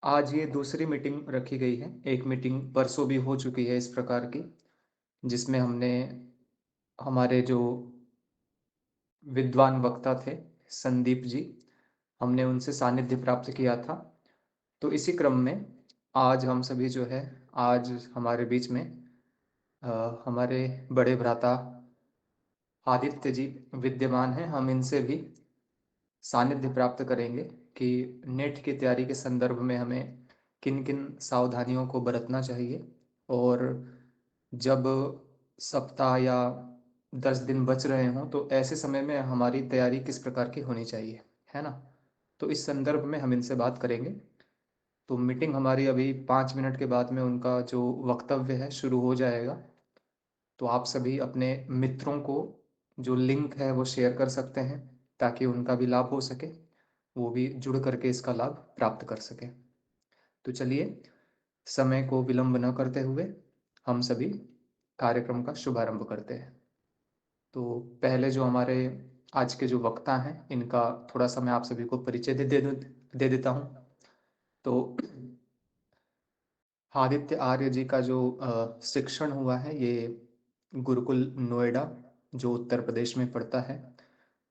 आज ये दूसरी मीटिंग रखी गई है। एक मीटिंग परसों भी हो चुकी है इस प्रकार की, जिसमें हमने हमारे जो विद्वान वक्ता थे, संदीप जी, हमने उनसे सानिध्य प्राप्त किया था। तो इसी क्रम में आज हम सभी जो है, आज हमारे बीच में हमारे बड़े भ्राता आदित्य जी विद्यमान हैं। हम इनसे भी सानिध्य प्राप्त करेंगे कि नेट की तैयारी के संदर्भ में हमें किन किन सावधानियों को बरतना चाहिए, और जब सप्ताह या 10 दिन बच रहे हों तो ऐसे समय में हमारी तैयारी किस प्रकार की होनी चाहिए, है ना। तो इस संदर्भ में हम इनसे बात करेंगे। तो मीटिंग हमारी अभी 5 मिनट के बाद में उनका जो वक्तव्य है शुरू हो जाएगा। तो आप सभी अपने मित्रों को जो लिंक है वो शेयर कर सकते हैं, ताकि उनका भी लाभ हो सके, वो भी जुड़ करके इसका लाभ प्राप्त कर सके। तो चलिए, समय को विलंब न करते हुए हम सभी कार्यक्रम का शुभारंभ करते हैं। तो पहले जो हमारे आज के जो वक्ता हैं, इनका थोड़ा सा मैं आप सभी को परिचय दे देता हूँ। तो आदित्य आर्य जी का जो शिक्षण हुआ है, ये गुरुकुल नोएडा, जो उत्तर प्रदेश में पड़ता है,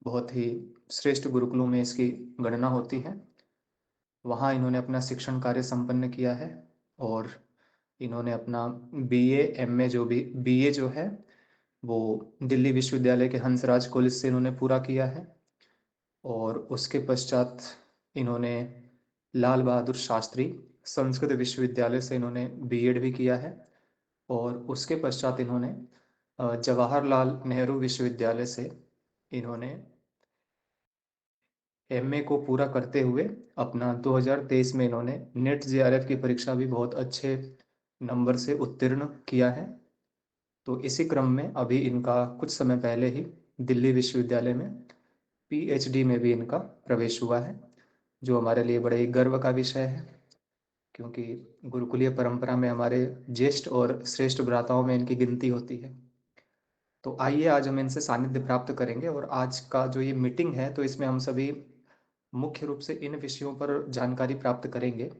बहुत ही श्रेष्ठ गुरुकुलों में इसकी गणना होती है। वहाँ इन्होंने अपना शिक्षण कार्य संपन्न किया है, और इन्होंने अपना बीए एमए जो भी बीए जो है वो दिल्ली विश्वविद्यालय के हंसराज कॉलेज से इन्होंने पूरा किया है। और उसके पश्चात इन्होंने लाल बहादुर शास्त्री संस्कृत विश्वविद्यालय से इन्होंने बीएड भी किया है। और उसके पश्चात इन्होंने जवाहरलाल नेहरू विश्वविद्यालय से इन्होंने एमए को पूरा करते हुए अपना 2023 में इन्होंने नेट जेआरएफ की परीक्षा भी बहुत अच्छे नंबर से उत्तीर्ण किया है। तो इसी क्रम में अभी इनका कुछ समय पहले ही दिल्ली विश्वविद्यालय में पीएचडी में भी इनका प्रवेश हुआ है, जो हमारे लिए बड़े ही गर्व का विषय है, क्योंकि गुरुकुलीय परंपरा में हमारे ज्येष्ठ और श्रेष्ठ भ्राताओं में इनकी गिनती होती है। तो आइए, आज हम इनसे सानिध्य प्राप्त करेंगे, और आज का जो ये मीटिंग है तो इसमें हम सभी मुख्य रूप से इन विषयों पर जानकारी प्राप्त करेंगे।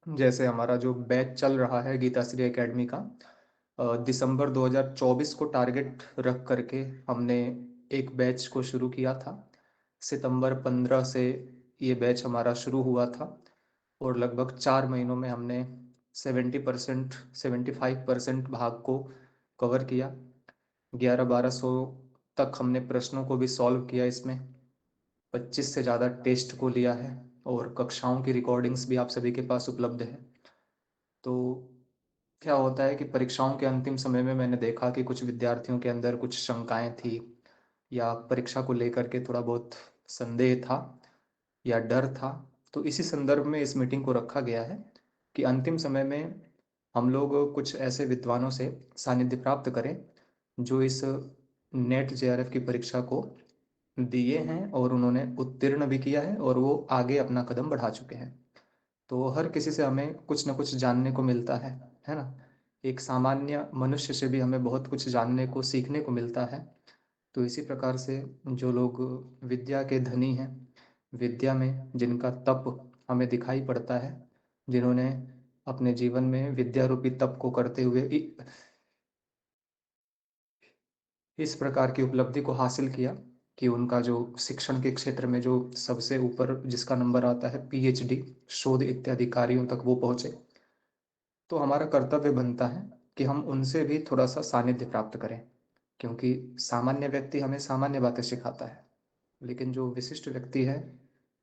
जैसे हमारा जो बैच चल रहा है गीताश्री एकेडमी का, दिसंबर 2024 को टारगेट रख करके हमने एक बैच को शुरू किया था। सितंबर 15 से ये बैच हमारा शुरू हुआ था, और लगभग 4 महीनों में हमने 70% 75% भाग को कवर किया। 11-1200 तक हमने प्रश्नों को भी सॉल्व किया इसमें। 25 से ज़्यादा टेस्ट को लिया है, और कक्षाओं की रिकॉर्डिंग्स भी आप सभी के पास उपलब्ध है। तो क्या होता है कि परीक्षाओं के अंतिम समय में मैंने देखा कि कुछ विद्यार्थियों के अंदर कुछ शंकाएं थी, या परीक्षा को लेकर के थोड़ा बहुत संदेह था या डर था। तो इसी संदर्भ में इस मीटिंग को रखा गया है कि अंतिम समय में हम लोग कुछ ऐसे विद्वानों से सानिध्य प्राप्त करें जो इस नेट जेआरएफ की परीक्षा को दिए हैं, और उन्होंने उत्तीर्ण भी किया है, और वो आगे अपना कदम बढ़ा चुके हैं। तो हर किसी से हमें कुछ न कुछ जानने को मिलता है ना। एक सामान्य मनुष्य से भी हमें बहुत कुछ जानने को सीखने को मिलता है। तो इसी प्रकार से जो लोग विद्या के धनी हैं, विद्या में जिनका तप हमें दिखाई पड़ता है, जिन्होंने अपने जीवन में विद्या रूपी तप को करते हुए इस प्रकार की उपलब्धि को हासिल किया कि उनका जो शिक्षण के क्षेत्र में जो सबसे ऊपर जिसका नंबर आता है पीएचडी, शोध इत्यादि कार्यों तक वो पहुंचे, तो हमारा कर्तव्य बनता है कि हम उनसे भी थोड़ा सा सानिध्य प्राप्त करें। क्योंकि सामान्य व्यक्ति हमें सामान्य बातें सिखाता है, लेकिन जो विशिष्ट व्यक्ति है,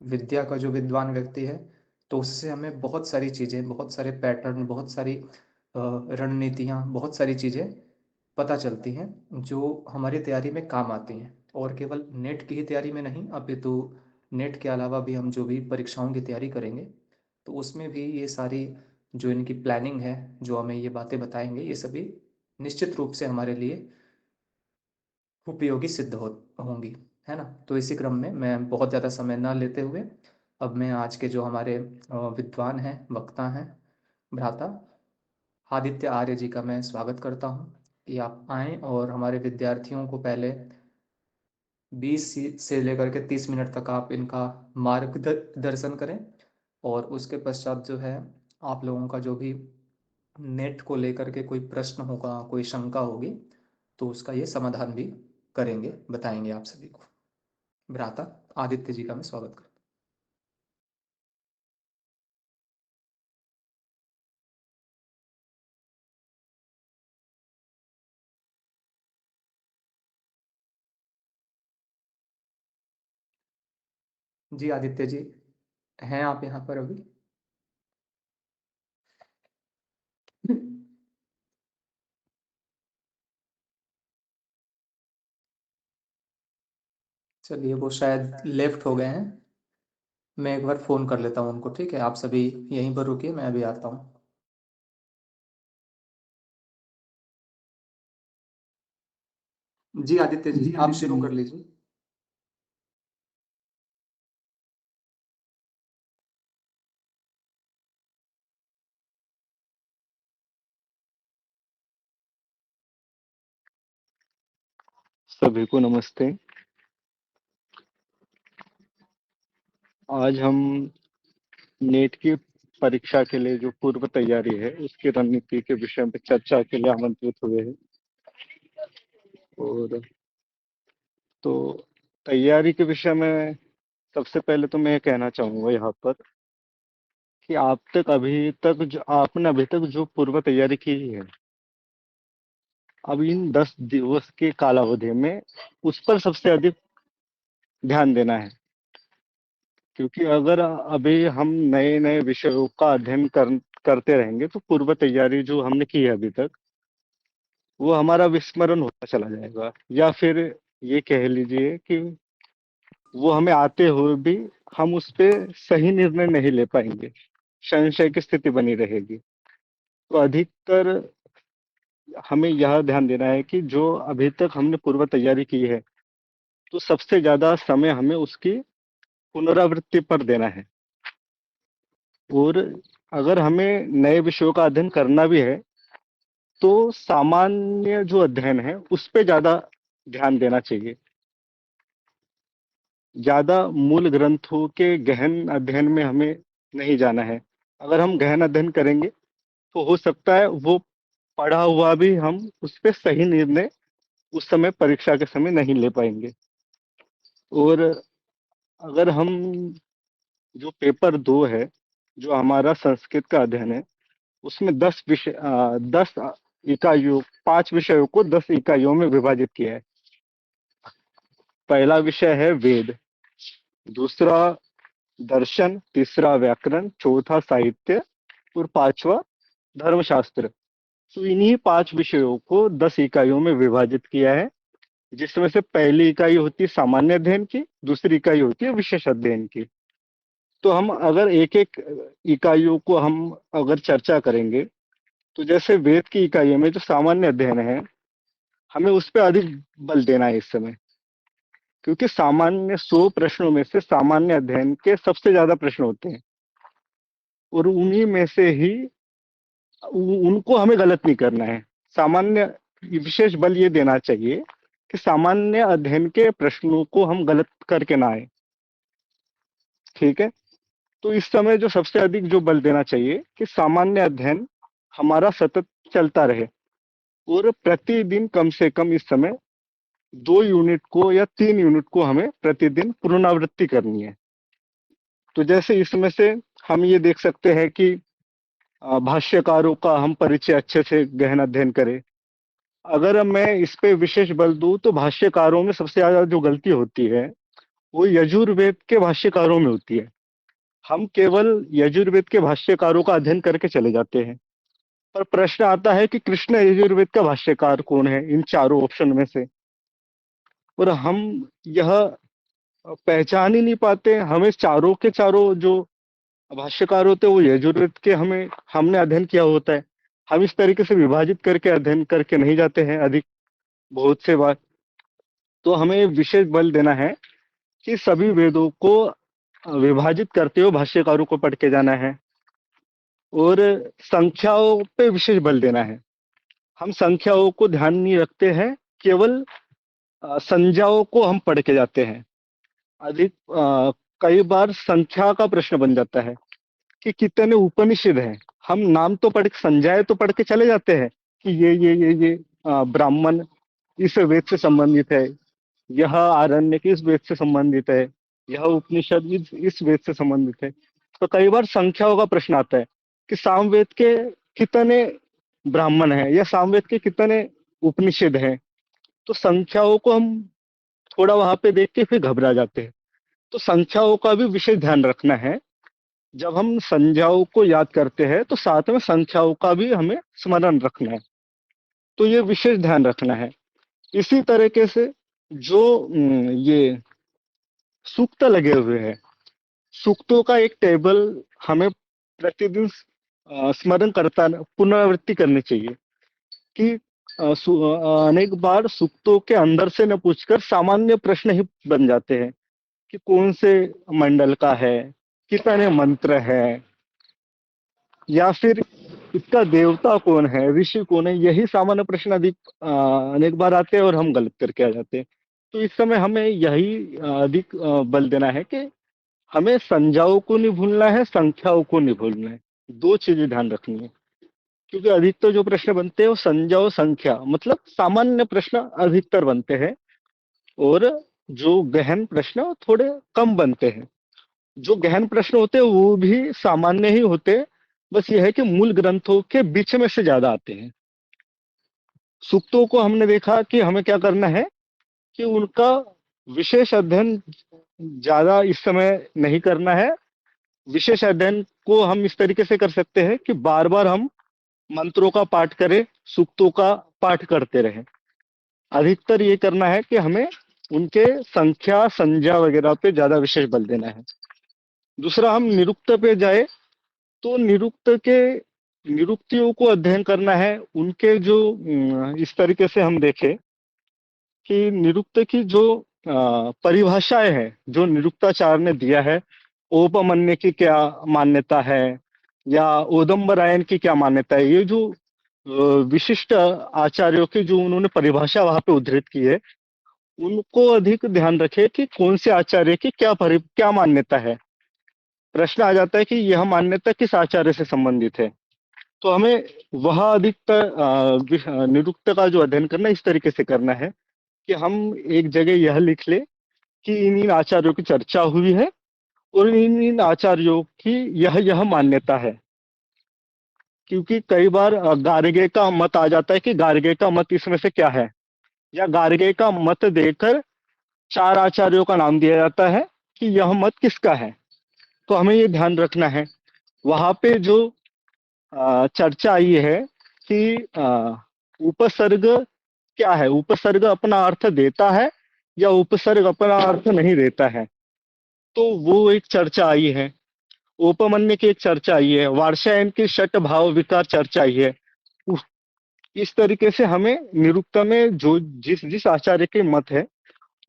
विद्या का जो विद्वान व्यक्ति है, तो उससे हमें बहुत सारी चीज़ें, बहुत सारे पैटर्न, बहुत सारी रणनीतियाँ, बहुत सारी चीज़ें पता चलती हैं जो हमारी तैयारी में काम आती हैं। और केवल नेट की ही तैयारी में नहीं, अपितु नेट के अलावा भी हम जो भी परीक्षाओं की तैयारी करेंगे, तो उसमें भी ये सारी जो इनकी प्लानिंग है, जो हमें ये बातें बताएंगे, ये सभी निश्चित रूप से हमारे लिए उपयोगी सिद्ध होंगी, है ना। तो इसी क्रम में मैं बहुत ज़्यादा समय ना लेते हुए अब मैं आज के जो हमारे विद्वान हैं, वक्ता हैं, भ्राता आदित्य आर्य जी का मैं स्वागत करता हूँ कि आप आएँ और हमारे विद्यार्थियों को पहले 20 से लेकर के 30 मिनट तक आप इनका मार्गदर्शन करें, और उसके पश्चात जो है आप लोगों का जो भी नेट को लेकर के कोई प्रश्न होगा, कोई शंका होगी, तो उसका ये समाधान भी करेंगे, बताएंगे आप सभी को। भ्राता आदित्य जी का मैं स्वागत करता हूँ। जी आदित्य जी, हैं आप यहाँ पर अभी? चलिए, वो शायद लेफ्ट हो गए हैं। मैं एक बार फोन कर लेता हूँ उनको, ठीक है? आप सभी यहीं पर रुकिए, मैं अभी आता हूँ। जी आदित्य जी, आप शुरू कर लीजिए। सभी को नमस्ते। आज हम नेट की परीक्षा के लिए जो पूर्व तैयारी है उसकी रणनीति के विषय में चर्चा के लिए आमंत्रित हुए हैं। और तो तैयारी के विषय में सबसे पहले तो मैं ये कहना चाहूंगा यहाँ पर कि आपने अभी तक जो पूर्व तैयारी की है, अब इन 10 दिवस के कालावधि में उस पर सबसे अधिक ध्यान देना है। क्योंकि अगर अभी हम नए नए विषयों का करते रहेंगे तो पूर्व तैयारी जो हमने की है अभी तक वो हमारा विस्मरण होता चला जाएगा, या फिर ये कह लीजिए कि वो हमें आते हुए भी हम उस पे सही निर्णय नहीं ले पाएंगे, संशय की स्थिति बनी रहेगी। तो अधिकतर हमें यह ध्यान देना है कि जो अभी तक हमने पूर्व तैयारी की है तो सबसे ज्यादा समय हमें उसकी पुनरावृत्ति पर देना है। और अगर हमें नए विषयों का अध्ययन करना भी है तो सामान्य जो अध्ययन है उस पे ज्यादा ध्यान देना चाहिए। ज्यादा मूल ग्रंथों के गहन अध्ययन में हमें नहीं जाना है। अगर हम गहन अध्ययन करेंगे तो हो सकता है वो पढ़ा हुआ भी हम उस पे सही निर्णय उस समय परीक्षा के समय नहीं ले पाएंगे। और अगर हम जो पेपर 2 है, जो हमारा संस्कृत का अध्ययन है, उसमें 10 इकाइयों 5 विषयों को 10 इकाइयों में विभाजित किया है। पहला विषय है वेद, दूसरा दर्शन, तीसरा व्याकरण, चौथा साहित्य और पांचवा धर्मशास्त्र। तो इन्हीं 5 विषयों को 10 इकाइयों में विभाजित किया है, जिसमें से पहली इकाई होती है सामान्य अध्ययन की, दूसरी इकाई होती है विशेष अध्ययन की। तो हम अगर एक एक इकाइयों को हम अगर चर्चा करेंगे तो जैसे वेद की इकाइयों में जो सामान्य अध्ययन है हमें उस पर अधिक बल देना है इस समय। क्योंकि सामान्य 100 प्रश्नों में से सामान्य अध्ययन के सबसे ज्यादा प्रश्न होते हैं और उन्हीं में से ही उनको हमें गलत नहीं करना है। सामान्य विशेष बल ये देना चाहिए कि सामान्य अध्ययन के प्रश्नों को हम गलत करके ना आए। ठीक है? तो इस समय जो सबसे अधिक जो बल देना चाहिए कि सामान्य अध्ययन हमारा सतत चलता रहे और प्रतिदिन कम से कम इस समय 2 यूनिट को या 3 यूनिट को हमें प्रतिदिन पुनरावृत्ति करनी है। तो जैसे इसमें से हम ये देख सकते हैं कि भाष्यकारों का हम परिचय अच्छे से गहन अध्ययन करें। अगर मैं इस पे विशेष बल दूं तो भाष्यकारों में सबसे ज्यादा जो गलती होती है वो यजुर्वेद के भाष्यकारों में होती है। हम केवल यजुर्वेद के भाष्यकारों का अध्ययन करके चले जाते हैं, पर प्रश्न आता है कि कृष्ण यजुर्वेद का भाष्यकार कौन है इन चारों ऑप्शन में से, और हम यह पहचान ही नहीं पाते। हमें चारों के चारों जो भाष्यकार होते हैं वो यजुर्वेद के हमें हमने अध्ययन किया होता है। हम इस तरीके से विभाजित करके अध्ययन करके नहीं जाते हैं अधिक बहुत से बार। तो हमें विशेष बल देना है कि सभी वेदों को विभाजित करते हुए भाष्यकारों को पढ़ के जाना है और संख्याओं पे विशेष बल देना है। हम संख्याओं को ध्यान नहीं रखते हैं, केवल संज्ञाओं को हम पढ़ के जाते हैं। अधिक कई बार संख्या का प्रश्न बन जाता है कि कितने उपनिषद हैं। हम नाम तो पढ़ संज्ञाएं तो पढ़ के चले जाते हैं कि ये ब्राह्मण इस वेद से संबंधित है, यह आरण्यक इस वेद से संबंधित है, यह उपनिषद इस वेद से संबंधित है। तो कई बार संख्याओं का प्रश्न आता है कि सामवेद के कितने ब्राह्मण हैं या सामवेद के कितने उपनिषद हैं। तो संख्याओं को हम थोड़ा वहां पे देख के फिर घबरा जाते हैं। तो संख्याओं का भी विशेष ध्यान रखना है। जब हम संज्ञाओं को याद करते हैं तो साथ में संख्याओं का भी हमें स्मरण रखना है। तो ये विशेष ध्यान रखना है। इसी तरीके से जो ये सूक्त लगे हुए हैं, सूक्तों का एक टेबल हमें प्रतिदिन स्मरण करता पुनरावृत्ति करनी चाहिए कि अनेक बार सूक्तों के अंदर से न पूछकर सामान्य प्रश्न ही बन जाते हैं कि कौन से मंडल का है, कितने मंत्र है, या फिर इसका देवता कौन है, ऋषि कौन है। यही सामान्य प्रश्न अधिक अनेक बार आते हैं और हम गलत करके आ जाते हैं। तो इस समय हमें यही अधिक बल देना है कि हमें संज्ञाओं को नहीं भूलना है, संख्याओं को नहीं भूलना है। दो चीजें ध्यान रखनी है, क्योंकि अधिकतर जो प्रश्न बनते हैं वो संज्ञा और संख्या मतलब सामान्य प्रश्न अधिकतर बनते हैं, और जो गहन प्रश्न थोड़े कम बनते हैं। जो गहन प्रश्न होते हैं वो भी सामान्य ही होते हैं, बस यह है कि मूल ग्रंथों के बीच में से ज्यादा आते हैं। सूक्तों को हमने देखा कि हमें क्या करना है कि उनका विशेष अध्ययन ज्यादा इस समय नहीं करना है। विशेष अध्ययन को हम इस तरीके से कर सकते हैं कि बार बार हम मंत्रों का पाठ करें, सूक्तों का पाठ करते रहें। अधिकतर ये करना है कि हमें उनके संख्या संज्ञा वगैरह पे ज्यादा विशेष बल देना है। दूसरा, हम निरुक्त पे जाए तो निरुक्त के निरुक्तियों को अध्ययन करना है। उनके जो इस तरीके से हम देखें कि निरुक्त की जो परिभाषाएं हैं, जो निरुक्ताचार्य ने दिया है, औपमन्य की क्या मान्यता है या औदंबरायन की क्या मान्यता है, ये जो विशिष्ट आचार्यों की जो उन्होंने परिभाषा वहां पे उद्धृत की है, उनको अधिक ध्यान रखे कि कौन से आचार्य की क्या मान्यता है। प्रश्न आ जाता है कि यह मान्यता किस आचार्य से संबंधित है। तो हमें वह अधिकतर निरुक्त का जो अध्ययन करना है, इस तरीके से करना है कि हम एक जगह यह लिख ले कि इन इन आचार्यों की चर्चा हुई है और इन इन आचार्यों की यह मान्यता है। क्योंकि कई बार गार्गे का मत आ जाता है कि गार्गे का मत इसमें से क्या है, या गार्गे का मत देकर चार आचार्यों का नाम दिया जाता है कि यह मत किसका है। तो हमें ये ध्यान रखना है। वहां पे जो चर्चा आई है कि उपसर्ग क्या है, उपसर्ग अपना अर्थ देता है या उपसर्ग अपना अर्थ नहीं देता है। तो वो एक चर्चा आई है। उपमन्य की एक चर्चा आई है। वार्षायन की षट भाव विकार चर्चा आई है। इस तरीके से हमें निरुक्त में जो जिस जिस आचार्य के मत है,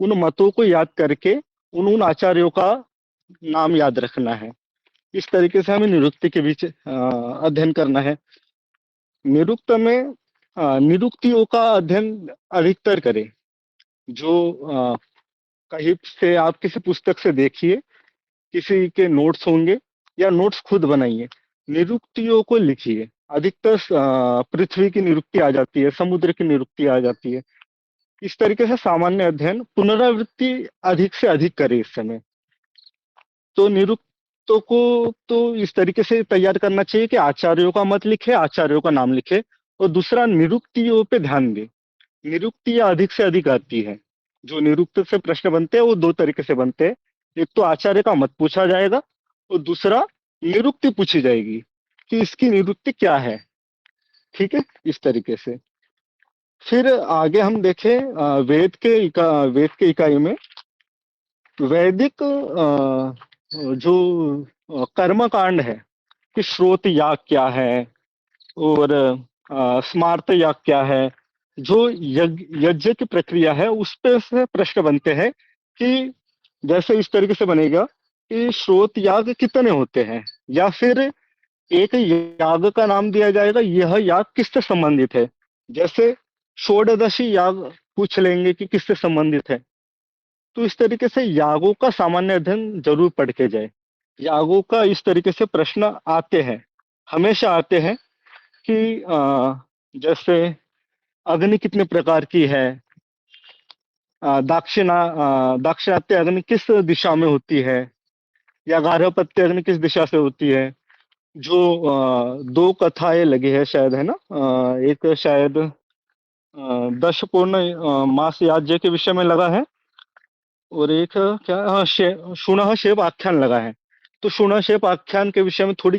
उन मतों को याद करके उन उन आचार्यों का नाम याद रखना है। इस तरीके से हमें निरुक्ति के बीच अध्ययन करना है। निरुक्त में निरुक्तियों का अध्ययन अधिकतर करें। जो कहीं से आप किसी पुस्तक से देखिए, किसी के नोट्स होंगे या नोट्स खुद बनाइए, निरुक्तियों को लिखिए। अधिकतर पृथ्वी की निरुक्ति आ जाती है, समुद्र की निरुक्ति आ जाती है। इस तरीके से सामान्य अध्ययन पुनरावृत्ति अधिक से अधिक करें इस समय। तो निरुक्तों को तो इस तरीके से तैयार करना चाहिए कि आचार्यों का मत लिखे, आचार्यों का नाम लिखे, और दूसरा निरुक्तियों पे ध्यान दे। निरुक्तियां अधिक से अधिक आती है। जो निरुक्त से प्रश्न बनते हैं वो दो तरीके से बनते हैं। एक तो आचार्य का मत पूछा जाएगा और दूसरा निरुक्ति पूछी जाएगी कि इसकी निरुक्ति क्या है। ठीक है, इस तरीके से। फिर आगे हम देखें वेद के इकाई में वैदिक जो कर्म कांड है कि श्रोत याग क्या है और स्मार्त याग क्या है, जो यज्ञ की प्रक्रिया है उस पे से प्रश्न बनते हैं कि जैसे इस तरीके से बनेगा कि श्रोत याग कितने होते हैं, या फिर एक याग का नाम दिया जाएगा, यह याग किससे संबंधित है। जैसे षोडशी याग पूछ लेंगे कि किससे संबंधित है। तो इस तरीके से यागों का सामान्य अध्ययन जरूर पढ़ के जाए। यागों का इस तरीके से प्रश्न आते हैं, हमेशा आते हैं कि जैसे अग्नि कितने प्रकार की है, दाक्षिणात्य अग्नि किस दिशा में होती है, या गार्हपत्य अग्नि किस दिशा से होती है। जो दो कथाएं लगी है शायद, है ना, एक शायद दश पूर्ण मास याज्य के विषय में लगा है, और एक क्या, हाँ, शूणः शेप आख्यान लगा है। तो शूणः शेप आख्यान के विषय में थोड़ी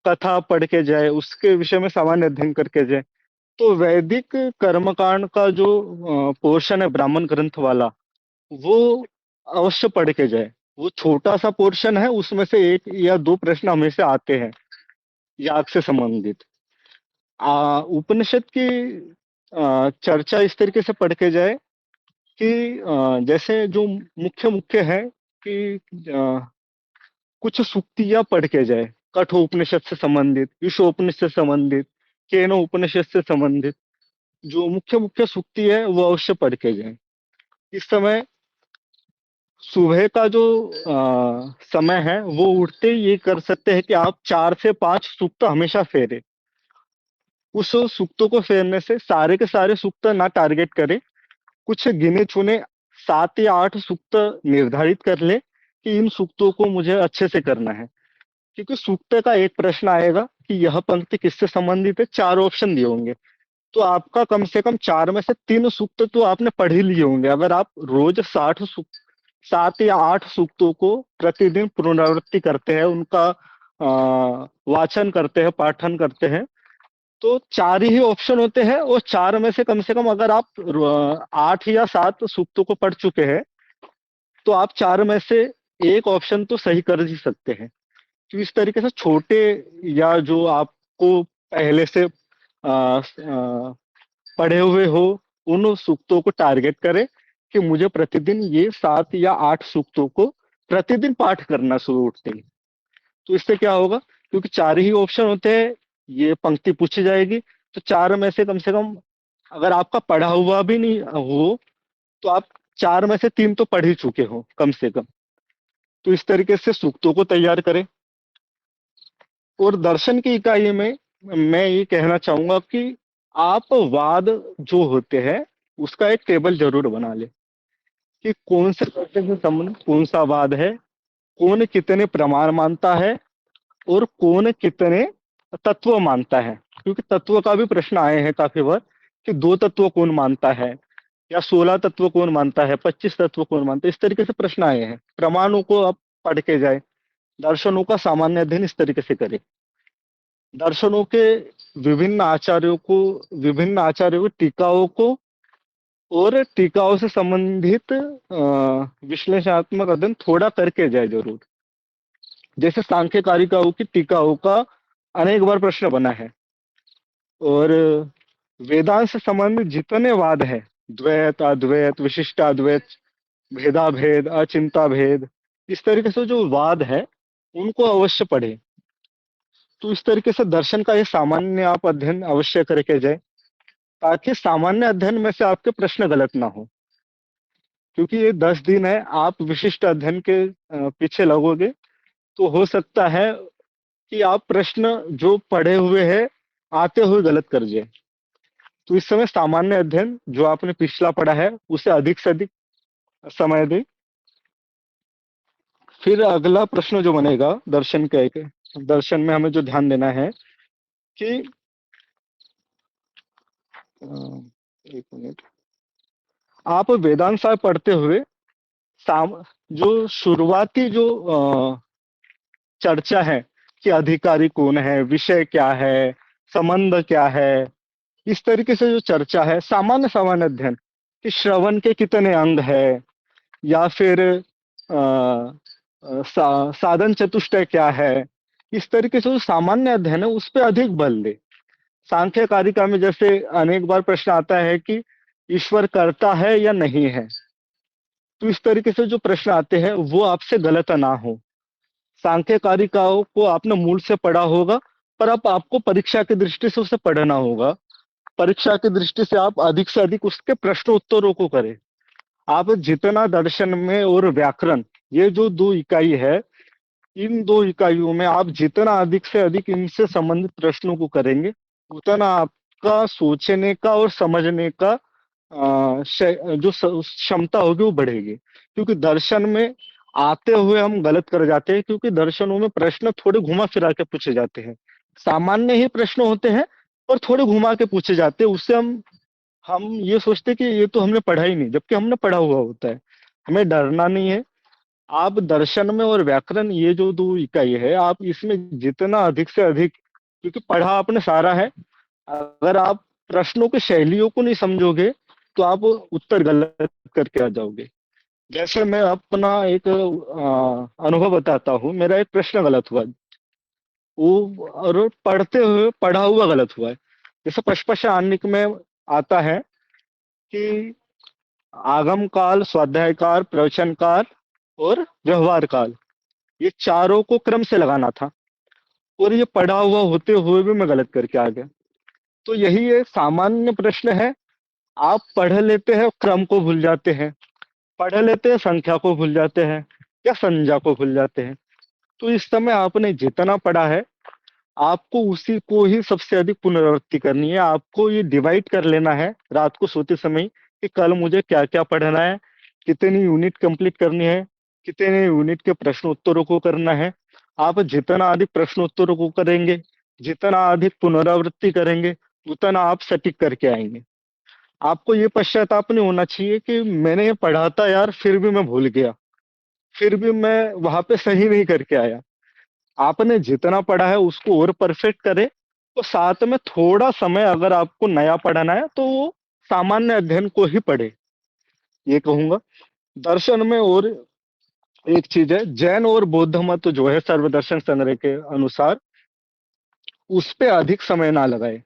कथा पढ़ के जाए, उसके विषय में सामान्य अध्ययन करके जाए, तो वैदिक कर्मकांड का जो पोर्शन है ब्राह्मण ग्रंथ वाला, वो अवश्य पढ़ के जाए। वो छोटा सा पोर्शन है, उसमें से एक या दो प्रश्न हमेशा आते हैं याग से संबंधित। उपनिषद की चर्चा इस तरीके से पढ़ के जाए कि जैसे जो मुख्य मुख्य है कि कुछ सूक्तियां पढ़ के जाए, कठोपनिषद से संबंधित, ईशोपनिषद से संबंधित, केनो उपनिषद से संबंधित जो मुख्य मुख्य सूक्ति है वो अवश्य पढ़ के जाए। इस समय सुबह का जो समय है वो उठते ही ये कर सकते हैं कि आप 4 से 5 सूक्त हमेशा फेरे। उस सूक्तों को फेरने से सारे के सारे सूक्त ना टारगेट करें, कुछ गिने चुने 7 या 8 सूक्त निर्धारित कर ले कि इन सूक्तों को मुझे अच्छे से करना है। क्योंकि सूक्त का एक प्रश्न आएगा कि यह पंक्ति किससे संबंधित है, 4 ऑप्शन दिए होंगे, तो आपका कम से कम 4 में से 3 सूक्त तो आपने पढ़ ही लिए होंगे। अगर आप रोज 7 या 8 सूक्तों को प्रतिदिन पुनरावृत्ति करते हैं, उनका वाचन करते हैं, पाठन करते हैं, तो 4 ही ऑप्शन होते हैं, और 4 में से कम अगर आप 8 या 7 सूक्तों को पढ़ चुके हैं, तो आप 4 में से एक ऑप्शन तो सही कर ही सकते हैं। तो इस तरीके से छोटे या जो आपको पहले से पढ़े हुए हो, उन सूक्तों को टारगेट करें कि मुझे प्रतिदिन ये 7 या 8 सूक्तों को प्रतिदिन पाठ करना शुरू उठते ही। तो इससे क्या होगा, क्योंकि 4 ही ऑप्शन होते हैं, ये पंक्ति पूछी जाएगी, तो 4 में से कम अगर आपका पढ़ा हुआ भी नहीं हो, तो आप 4 में से 3 तो पढ़ ही चुके हो कम से कम। तो इस तरीके से सूक्तों को तैयार करें। और दर्शन की इकाई में मैं ये कहना चाहूंगा कि आप वाद जो होते हैं उसका एक टेबल जरूर बना ले, कि कौन से तथ्य से संबंध कौन सा वाद है, कौन कितने प्रमाण मानता है, और कौन कितने तत्व मानता है। क्योंकि तत्व का भी प्रश्न आए हैं काफी बार कि 2 तत्व कौन मानता है, या 16 तत्व कौन मानता है, 25 तत्व कौन मानता है। इस तरीके से प्रश्न आए हैं। प्रमाणों को आप पढ़ के जाए, दर्शनों का सामान्य अध्ययन इस तरीके से करें। दर्शनों के विभिन्न आचार्यों की टीकाओं को और टीकाओं से संबंधित विश्लेषणात्मक अध्ययन थोड़ा करके जाए जरूर। जैसे सांख्य कारिकाओं की टीकाओं का अनेक बार प्रश्न बना है, और वेदांत से संबंधित जितने वाद है, द्वैत, अद्वैत, विशिष्टाद्वैत, भेदाभेद, अचिंता भेद, इस तरीके से जो वाद है उनको अवश्य पढ़े। तो इस तरीके से दर्शन का ये सामान्य आप अध्ययन अवश्य करके जाए, ताकि सामान्य अध्ययन में से आपके प्रश्न गलत ना हो। क्योंकि ये 10 दिन है, आप विशिष्ट अध्ययन के पीछे लगोगे, तो हो सकता है कि आप प्रश्न जो पढ़े हुए हैं आते हुए गलत कर जाए। तो इस समय सामान्य अध्ययन जो आपने पिछला पढ़ा है उसे अधिक से अधिक समय दें। फिर अगला प्रश्न जो बनेगा दर्शन का, एक दर्शन में हमें जो ध्यान देना है कि एक मिनट, आप वेदांत साहिब पढ़ते हुए जो शुरुआती जो चर्चा है कि अधिकारी कौन है, विषय क्या है, संबंध क्या है, इस तरीके से जो चर्चा है, सामान्य सामान्य अध्ययन कि श्रवण के कितने अंग है, या फिर साधन चतुष्टय क्या है, इस तरीके से जो सामान्य अध्ययन है उस पर अधिक बल दे। सांख्य कारिका में जैसे अनेक बार प्रश्न आता है कि ईश्वर करता है या नहीं है, तो इस तरीके से जो प्रश्न आते हैं वो आपसे गलत ना हो। सांख्य कारिकाओं को आपने मूल से पढ़ा होगा, पर अब आपको परीक्षा की दृष्टि से उसे पढ़ना होगा। परीक्षा की दृष्टि से आप अधिक से अधिक उसके प्रश्न उत्तरों को करें। आप जितना दर्शन में और व्याकरण, ये जो 2 इकाई है, इन 2 इकाइयों में आप जितना अधिक से अधिक इनसे संबंधित प्रश्नों को करेंगे, उतना आपका सोचने का और समझने का जो क्षमता होगी वो बढ़ेगी। क्योंकि दर्शन में आते हुए हम गलत कर जाते हैं, क्योंकि दर्शनों में प्रश्न थोड़े घुमा फिरा के पूछे जाते हैं। सामान्य ही प्रश्न होते हैं और थोड़े घुमा के पूछे जाते हैं। उससे हम ये सोचते हैं कि ये तो हमने पढ़ा ही नहीं, जबकि हमने पढ़ा हुआ होता है। हमें डरना नहीं है। आप दर्शन में और व्याकरण, ये जो 2 इकाई है, आप इसमें जितना अधिक से अधिक, क्योंकि पढ़ा आपने सारा है, अगर आप प्रश्नों की शैलियों को नहीं समझोगे तो आप उत्तर गलत करके आ जाओगे। जैसे मैं अपना एक अनुभव बताता हूँ। मेरा एक प्रश्न गलत हुआ, वो और पढ़ते हुए पढ़ा हुआ गलत हुआ है। जैसे पशपश आणिक में आता है कि आगम काल, स्वाध्याय काल, प्रवचन काल और व्यवहार काल, ये चारों को क्रम से लगाना था, और ये पढ़ा हुआ होते हुए भी मैं गलत करके आ गया। तो यही एक सामान्य प्रश्न है। आप पढ़ लेते हैं, क्रम को भूल जाते हैं, पढ़ लेते हैं, संख्या को भूल जाते हैं, या संज्ञा को भूल जाते हैं। तो इस समय आपने जितना पढ़ा है, आपको उसी को ही सबसे अधिक पुनरावृत्ति करनी है। आपको ये डिवाइड कर लेना है रात को सोते समय ही, कि कल मुझे क्या क्या पढ़ना है, कितनी यूनिट कंप्लीट करनी है, कितने यूनिट के प्रश्न उत्तरों को करना है। आप जितना अधिक प्रश्न उत्तरों को करेंगे, जितना अधिक पुनरावृत्ति करेंगे, उतना आप सटीक करके आएंगे। आपको ये पश्चाताप नहीं होना चाहिए कि मैंने ये पढ़ा था यार, फिर भी मैं भूल गया, फिर भी मैं वहां पे सही नहीं करके आया। आपने जितना पढ़ा है उसको और परफेक्ट करें, और साथ में थोड़ा समय अगर आपको नया पढ़ना है तो वो सामान्य अध्ययन को ही पढ़े, ये कहूंगा। दर्शन में और एक चीज है, जैन और बौद्ध मत जो है सर्वदर्शन संग्रह के अनुसार, उस पे अधिक समय ना लगाए,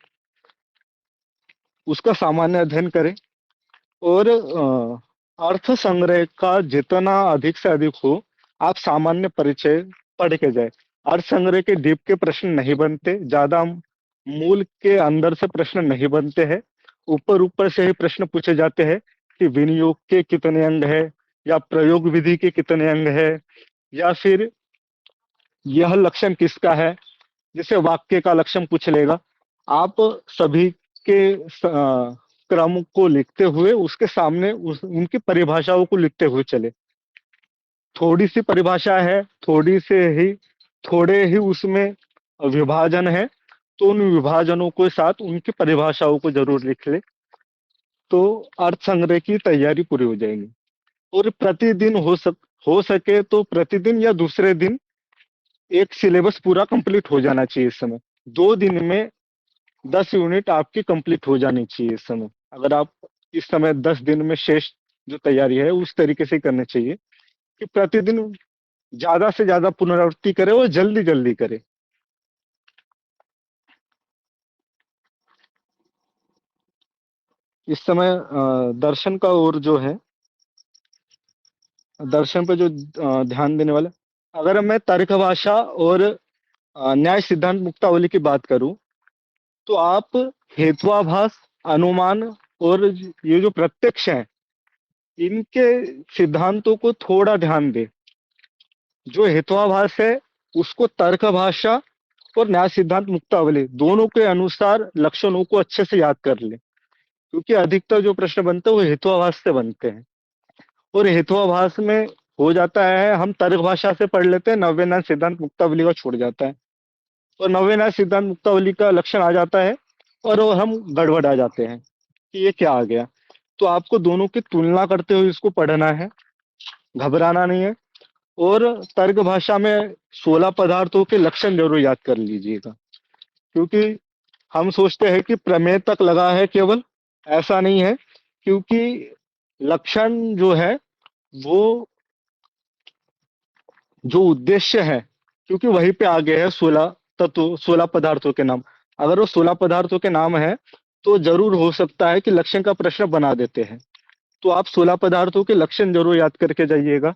उसका सामान्य अध्ययन करें। और अर्थ संग्रह का जितना अधिक से अधिक हो, आप सामान्य परिचय पढ़ के जाए। अर्थ संग्रह के डीप के प्रश्न नहीं बनते, ज्यादा मूल के अंदर से प्रश्न नहीं बनते हैं। ऊपर ऊपर से ही प्रश्न पूछे जाते हैं कि विनियोग के कितने अंग है, या प्रयोग विधि के कितने अंग है, या फिर यह लक्षण किसका है। जैसे वाक्य का लक्षण पूछ लेगा। आप सभी के क्रम को लिखते हुए उसके सामने उनकी परिभाषाओं को लिखते हुए चले। थोड़ी सी परिभाषा है, थोड़े ही उसमें विभाजन है, तो उन विभाजनों के साथ उनकी परिभाषाओं को जरूर लिख ले, तो अर्थ संग्रह की तैयारी पूरी हो जाएगी। और प्रतिदिन हो सके तो प्रतिदिन या दूसरे दिन एक सिलेबस पूरा कंप्लीट हो जाना चाहिए इस समय। 2 दिन में 10 यूनिट आपकी कंप्लीट हो जानी चाहिए इस समय। अगर आप इस समय 10 दिन में शेष जो तैयारी है उस तरीके से करनी चाहिए कि प्रतिदिन ज्यादा से ज्यादा पुनरावृत्ति करे और जल्दी जल्दी करे। इस समय दर्शन का और जो है, दर्शन पे जो ध्यान देने वाला, अगर मैं तर्क भाषा और न्याय सिद्धांत मुक्तावली की बात करूं, तो आप हेत्वाभास, अनुमान और ये जो प्रत्यक्ष है, इनके सिद्धांतों को थोड़ा ध्यान दे। जो हेत्वाभास है उसको तर्क भाषा और न्याय सिद्धांत मुक्तावली दोनों के अनुसार लक्षणों को अच्छे से याद कर ले, क्योंकि अधिकतर जो प्रश्न बनते हैं वो हेत्वाभास से बनते हैं। और हेत्वाभास में हो जाता है, हम तर्क भाषा से पढ़ लेते हैं, नव्य न्याय सिद्धांत मुक्तावली का छूट जाता है, और नव्य न्याय सिद्धांत मुक्तावली का लक्षण आ जाता है, और वो हम गड़बड़ आ जाते हैं कि ये क्या आ गया। तो आपको दोनों की तुलना करते हुए इसको पढ़ना है, घबराना नहीं है। और तर्क भाषा में 16 पदार्थों के लक्षण जरूर याद कर लीजिएगा, क्योंकि हम सोचते हैं कि प्रमेय तक लगा है केवल, ऐसा नहीं है। क्योंकि लक्षण जो है वो जो उद्देश्य है, क्योंकि वहीं पे आगे है 16 तत्व, 16 पदार्थों के नाम। अगर वो 16 पदार्थों के नाम है तो जरूर हो सकता है कि लक्षण का प्रश्न बना देते हैं। तो आप 16 पदार्थों के लक्षण जरूर याद करके जाइएगा,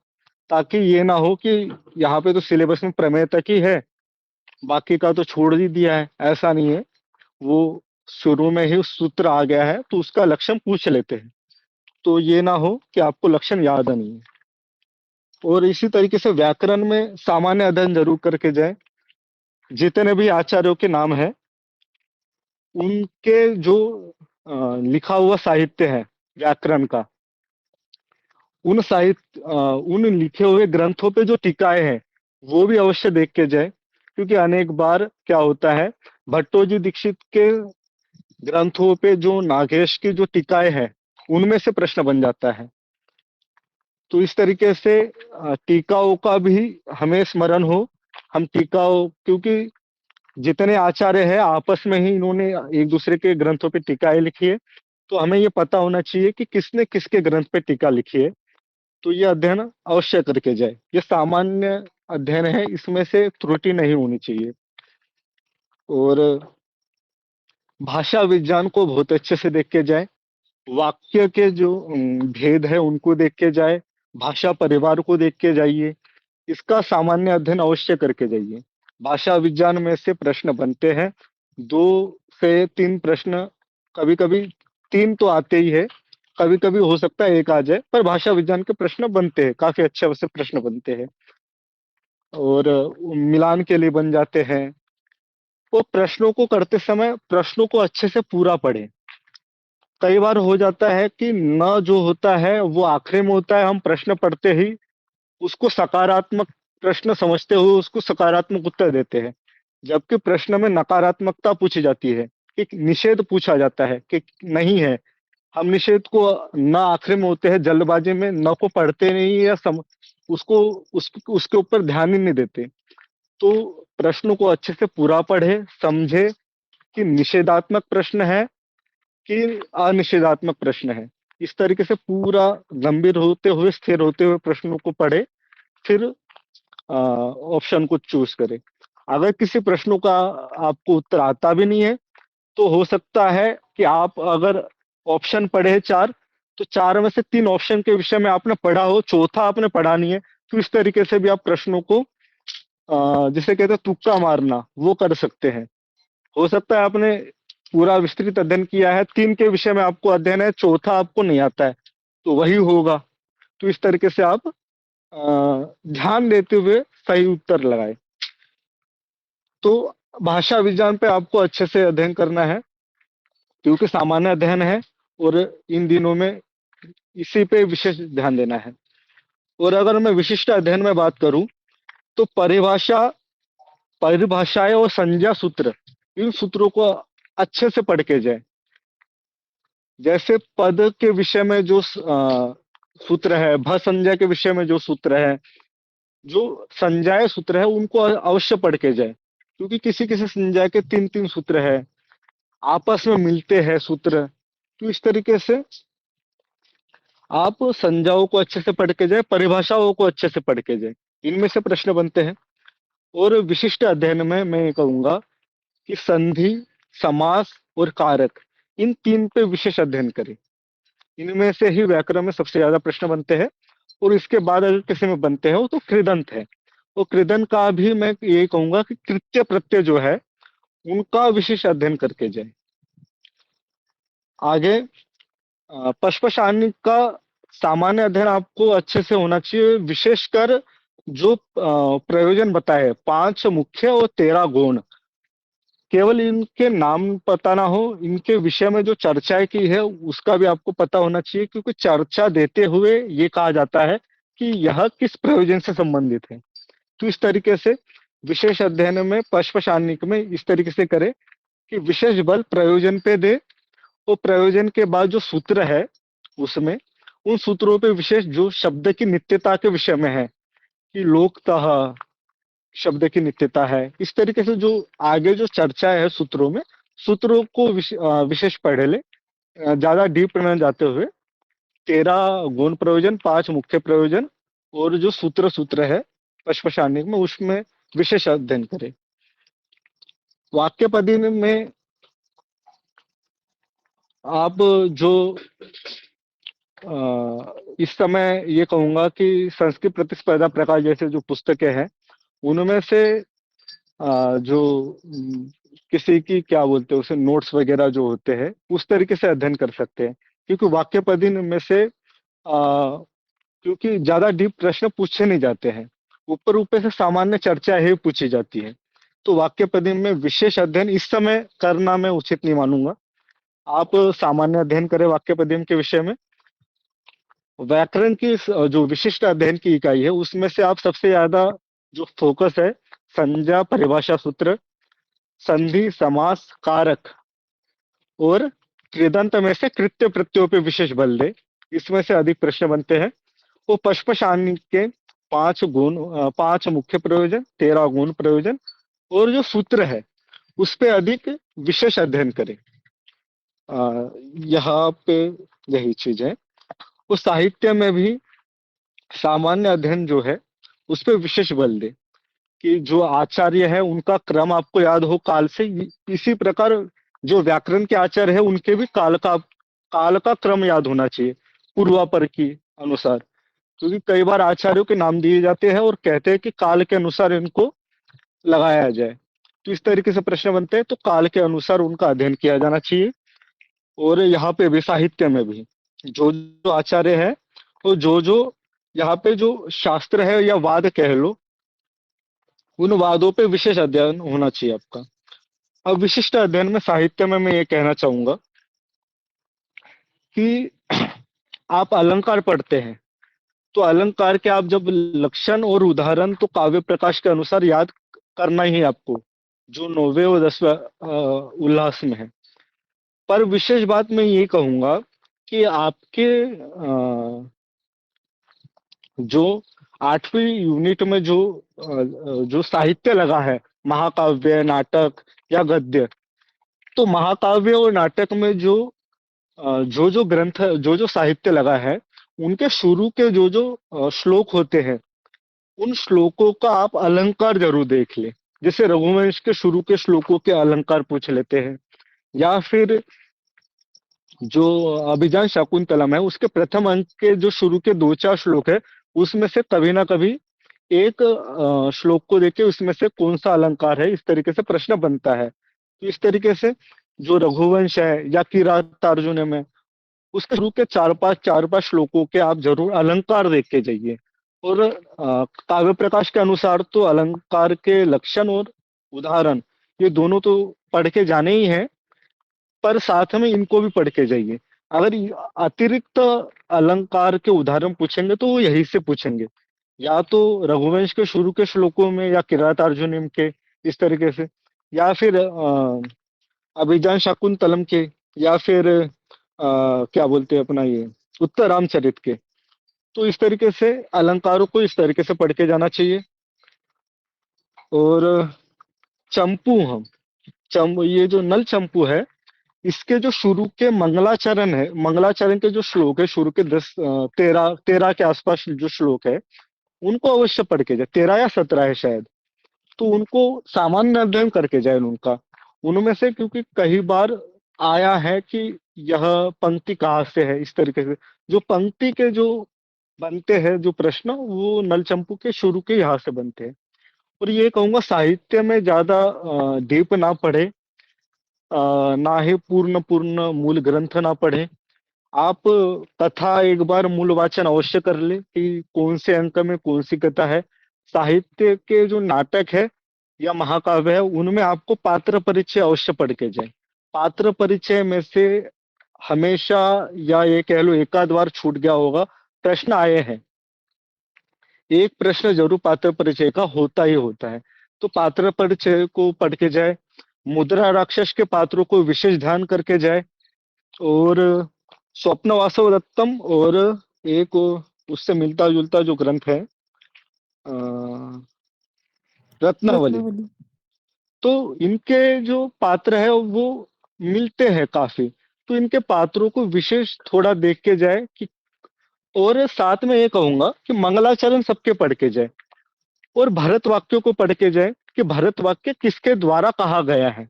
ताकि ये ना हो कि यहाँ पे तो सिलेबस में प्रमेय तक ही है, बाकी का तो छोड़ ही दिया है। ऐसा नहीं है, वो शुरू में ही सूत्र आ गया है तो उसका लक्षण पूछ लेते हैं, तो ये ना हो कि आपको लक्षण याद नहीं है। और इसी तरीके से व्याकरण में सामान्य अध्ययन जरूर करके जाए। जितने भी आचार्यों के नाम है उनके जो लिखा हुआ साहित्य है व्याकरण का, उन लिखे हुए ग्रंथों पे जो टीकाएं हैं वो भी अवश्य देख के जाए, क्योंकि अनेक बार क्या होता है भट्टोजी दीक्षित के ग्रंथों पे जो नागेश की जो टीकाएं हैं उनमें से प्रश्न बन जाता है। तो इस तरीके से टीकाओं का भी हमें स्मरण हो। हम टीकाओं, क्योंकि जितने आचार्य हैं आपस में ही इन्होंने एक दूसरे के ग्रंथों पे टीकाएं लिखी है, तो हमें ये पता होना चाहिए कि किसने किसके ग्रंथ पे टीका लिखी है। तो ये अध्ययन अवश्य करके जाए। ये सामान्य अध्ययन है, इसमें से त्रुटि नहीं होनी चाहिए। और भाषा विज्ञान को बहुत अच्छे से देख के जाए। वाक्य के जो भेद है उनको देख के जाए। भाषा परिवार को देख के जाइए। इसका सामान्य अध्ययन अवश्य करके जाइए। भाषा विज्ञान में से प्रश्न बनते हैं, 2 से 3 प्रश्न, कभी कभी 3 तो आते ही है, कभी कभी हो सकता है 1 आ जाए, पर भाषा विज्ञान के प्रश्न बनते हैं, काफी अच्छे से प्रश्न बनते हैं और मिलान के लिए बन जाते हैं। वो प्रश्नों को करते समय प्रश्नों को अच्छे से पूरा पढ़े। कई बार हो जाता है कि न जो होता है वो आखिरी में होता है, हम प्रश्न पढ़ते ही उसको सकारात्मक प्रश्न समझते हुए उसको सकारात्मक उत्तर देते हैं, जबकि प्रश्न में नकारात्मकता पूछी जाती है, कि निषेध पूछा जाता है कि नहीं है। हम निषेध को न आखिरी में होते हैं, जल्दबाजी में न को पढ़ते नहीं या उसको उसके ऊपर ध्यान ही नहीं देते। तो प्रश्नों को अच्छे से पूरा पढ़े, समझे कि निषेधात्मक प्रश्न है कि अनिषेधात्मक प्रश्न है। इस तरीके से पूरा गंभीर होते हुए, स्थिर होते हुए प्रश्नों को पढ़े, फिर ऑप्शन को चूज करें। अगर किसी प्रश्नों का आपको उत्तर आता भी नहीं है, तो हो सकता है कि आप अगर ऑप्शन पढ़े हैं 4, तो 4 में से 3 ऑप्शन के विषय में आपने पढ़ा हो, चौथा आपने पढ़ा नहीं है, तो इस तरीके से भी आप प्रश्नों को जिसे कहते हैं तुक्का मारना, वो कर सकते हैं। हो सकता है आपने पूरा विस्तृत अध्ययन किया है, 3 के विषय में आपको अध्ययन है, चौथा आपको नहीं आता है, तो वही होगा। तो इस तरीके से आप ध्यान देते हुए सही उत्तर लगाए। तो भाषा विज्ञान पे आपको अच्छे से अध्ययन करना है, क्योंकि सामान्य अध्ययन है और इन दिनों में इसी पे विशेष ध्यान देना है। और अगर मैं विशिष्ट अध्ययन में बात करूं, तो परिभाषाएं और संज्ञा सूत्र, इन सूत्रों को अच्छे से पढ़ के जाए। जैसे पद के विषय में जो सूत्र है, भ संज्ञा के विषय में जो सूत्र है, जो संज्ञाए सूत्र है, उनको अवश्य पढ़ के जाए, क्योंकि किसी किसी संज्ञा के 3 3 सूत्र है, आपस में मिलते हैं सूत्र। तो इस तरीके से आप संज्ञाओं को अच्छे से पढ़ के जाए, परिभाषाओं को अच्छे से पढ़ के जाए, इनमें से प्रश्न बनते हैं। और विशिष्ट अध्ययन में मैं ये कहूंगा कि संधि, समास और कारक, इन 3 पे विशेष अध्ययन करें। इनमें से ही व्याकरण में सबसे ज्यादा प्रश्न बनते हैं। और इसके बाद अगर किसी में बनते हैं तो कृदंत है। तो कृदंत का भी मैं ये कहूंगा कि कृत्य प्रत्यय जो है उनका विशेष अध्ययन करके जाए। आगे पशपशानी का सामान्य अध्ययन आपको अच्छे से होना चाहिए, विशेषकर जो प्रयोजन बताए, 5 मुख्य और 13 गौण, केवल इनके नाम पता ना हो, इनके विषय में जो चर्चाएं की है उसका भी आपको पता होना चाहिए, क्योंकि चर्चा देते हुए ये कहा जाता है कि यह किस प्रयोजन से संबंधित है। तो इस तरीके से विशेष अध्ययन में पशपशानिक में इस तरीके से करे कि विशेष बल प्रयोजन पे दे, और प्रयोजन के बाद जो सूत्र है उसमें उन सूत्रों पे विशेष, जो शब्द की नित्यता के विषय में है, कि लोकतः शब्द की नित्यता है, इस तरीके से जो आगे जो चर्चा है सूत्रों में, सूत्रों को विशेष पढ़े ले, ज्यादा डीप में जाते हुए। 13 गौण प्रयोजन, 5 मुख्य प्रयोजन और जो सूत्र सूत्र है पशपशानिक में, उसमें विशेष अध्ययन करे। वाक्य पदी में आप जो इस समय ये कहूंगा कि संस्कृत प्रतिस्पर्धा प्रकाश जैसे जो पुस्तकें हैं उनमें से जो किसी की क्या बोलते हैं उसे, नोट्स वगैरह जो होते हैं, उस तरीके से अध्ययन कर सकते हैं। क्योंकि वाक्य पदी में से क्योंकि ज्यादा डीप प्रश्न पूछे नहीं जाते हैं, ऊपर ऊपर से सामान्य चर्चा ही पूछी जाती है। तो वाक्य पद्धति में विशेष अध्ययन इस समय करना मैं उचित नहीं मानूंगा। आप सामान्य अध्ययन करें वाक्य पद्धति के विषय में। व्याकरण की जो विशिष्ट अध्ययन की इकाई है उसमें से आप सबसे ज्यादा जो फोकस है संज्ञा, परिभाषा, सूत्र, संधि, समास, कारक और कृदंत में से कृत्य प्रत्ययों पे विशेष बल दे। इसमें से अधिक प्रश्न बनते हैं। वो पशपशानी के 5 गुण, 5 मुख्य प्रयोजन, 13 गुण प्रयोजन और जो सूत्र है उस पे अधिक विशेष अध्ययन करें। यहाँ पे यही चीज है। वो साहित्य में भी सामान्य अध्ययन जो है उस पे विशेष बल दे कि जो आचार्य है उनका क्रम आपको याद हो काल से। इसी प्रकार जो व्याकरण के आचार्य है उनके भी काल का क्रम याद होना चाहिए पूर्वापर की अनुसार। क्योंकि कई बार आचार्यों के नाम दिए जाते हैं और कहते हैं कि काल के अनुसार इनको लगाया जाए। तो इस तरीके से प्रश्न बनते हैं, तो काल के अनुसार उनका अध्ययन किया जाना चाहिए। और यहाँ पे भी साहित्य में भी जो जो आचार्य है और जो जो यहाँ पे जो शास्त्र है या वाद कह लो, उन वादों पे विशेष अध्ययन होना चाहिए आपका। अब विशिष्ट अध्ययन में साहित्य में मैं ये कहना चाहूंगा कि आप अलंकार पढ़ते हैं तो अलंकार के आप जब लक्षण और उदाहरण तो काव्य प्रकाश के अनुसार याद करना ही है आपको, जो 9वें और 10वें उल्लास में है। पर विशेष बात मैं ये कहूंगा कि आपके जो 8वीं यूनिट में जो साहित्य लगा है, महाकाव्य, नाटक या गद्य, तो महाकाव्य और नाटक में जो ग्रंथ, जो साहित्य लगा है उनके शुरू के जो श्लोक होते हैं उन श्लोकों का आप अलंकार जरूर देख ले। जैसे रघुवंश के शुरू के श्लोकों के अलंकार पूछ लेते हैं, या फिर जो अभिज्ञान शाकुंतलम है उसके प्रथम अंक के जो शुरू के 2-4 श्लोक है उसमें से कभी ना कभी एक श्लोक को देखे उसमें से कौन सा अलंकार है, इस तरीके से प्रश्न बनता है। तो इस तरीके से जो रघुवंश है या किरातार्जुन में उसके शुरू के 4-5 श्लोकों के आप जरूर अलंकार देख के जाइए। और काव्य प्रकाश के अनुसार तो अलंकार के लक्षण और उदाहरण ये दोनों तो पढ़ के जाने ही हैं, पर साथ में इनको भी पढ़ के जाइए। अगर अतिरिक्त अलंकार के उदाहरण पूछेंगे तो वो यही से पूछेंगे, या तो रघुवंश के शुरू के श्लोकों में या किरातार्जुनीम के, इस तरीके से, या फिर अभिज्ञान शाकुंतलम के, या फिर क्या बोलते हैं अपना ये उत्तर रामचरित के। तो इस तरीके से अलंकारों को इस तरीके से पढ़ के जाना चाहिए। और चंपू, ये जो नल चंपू है इसके जो शुरू के मंगलाचरण है, मंगलाचरण के जो श्लोक है शुरू के 13 के आसपास जो श्लोक है उनको अवश्य पढ़ के जाए। 13 या 17 है शायद, तो उनको सामान्य अध्ययन करके जाए उनका, उनमें से, क्योंकि कई बार आया है कि यह पंक्ति कहाँ से है, इस तरीके से जो पंक्ति के जो बनते हैं जो प्रश्न वो नलचंपू के शुरू के यहाँ से बनते हैं। और ये कहूंगा साहित्य में ज्यादा डीप ना पढ़े, ना ही पूर्ण पूर्ण मूल ग्रंथ ना पढ़े। आप कथा एक बार मूल वाचन अवश्य कर ले कि कौन से अंक में कौन सी कथा है। साहित्य के जो नाटक है या महाकाव्य है उनमें आपको पात्र परिचय अवश्य पढ़ के जाए। पात्र परिचय में से हमेशा, या ये कह लो एक आध बार छूट गया होगा, प्रश्न आए हैं, एक प्रश्न जरूर पात्र परिचय का होता ही होता है। तो पात्र परिचय को पढ़ के जाए, मुद्रा राक्षस के पात्रों को विशेष ध्यान करके जाए, और स्वप्न वासव दत्तम, और एक उससे मिलता जुलता जो ग्रंथ है रत्नावली, रत्नावली। तो इनके जो पात्र है वो मिलते हैं काफी। तो इनके पात्रों को विशेष थोड़ा देख के जाए कि, और साथ में ये कहूंगा कि मंगलाचरण सबके पढ़ के जाए, और भरत वाक्यों को पढ़ के जाए कि भरत वाक्य किसके द्वारा कहा गया है।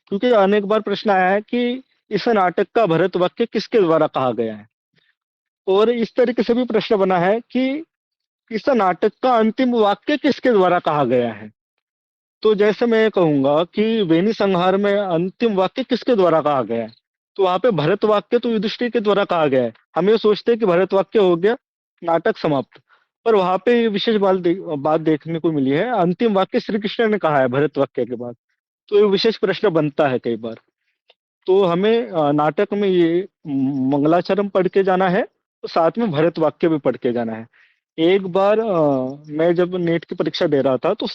क्योंकि अनेक बार प्रश्न आया है कि इस नाटक का भरत वाक्य किसके द्वारा कहा गया है, और इस तरीके से भी प्रश्न बना है कि इस नाटक का अंतिम वाक्य किसके द्वारा कहा गया है। तो जैसे मैं कहूंगा कि वेणी संहार में अंतिम वाक्य किसके द्वारा कहा गया है, तो वहां पे भरत वाक्य तो युधिष्ठिर के द्वारा कहा गया है। हम ये सोचते हैं कि भरत वाक्य हो गया नाटक समाप्त। पर वहां पे ये विशेष बात देखने को मिली है, अंतिम वाक्य श्री कृष्ण ने कहा है भरत वाक्य के बाद। तो ये विशेष प्रश्न बनता है कई बार। तो हमें नाटक में ये मंगलाचरण पढ़ के जाना है, तो साथ में भरत वाक्य भी पढ़ के जाना है। एक बार मैं जब नेट की परीक्षा दे रहा था, तो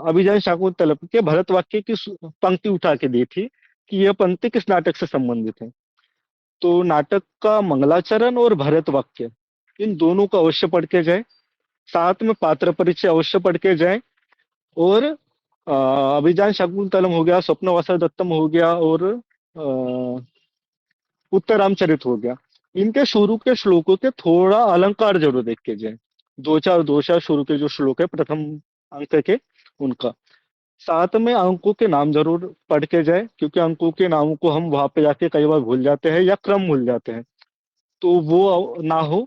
अभिजान शाकुंतलम के भरत वाक्य की पंक्ति उठा के दी थी कि यह पंक्ति किस नाटक से संबंधित है। तो नाटक का मंगलाचरण और भरत वाक्य, इन दोनों को अवश्य पढ़ के जाए। साथ में पात्र परिचय अवश्य पढ़ के जाए। और अभिजान शाकुंतलम हो गया, स्वप्नवासल दत्तम हो गया, और उत्तरामचरित हो गया। इनके शुरू के श्लोकों के थोड़ा अलंकार जरूर देख के जाए। दो चार शुरू के जो श्लोक है प्रथम अंक के, उनका साथ में अंकों के नाम जरूर पढ़ के जाए, क्योंकि अंकों के नामों को हम वहां पे जाके कई बार भूल जाते हैं या क्रम भूल जाते हैं। तो वो ना हो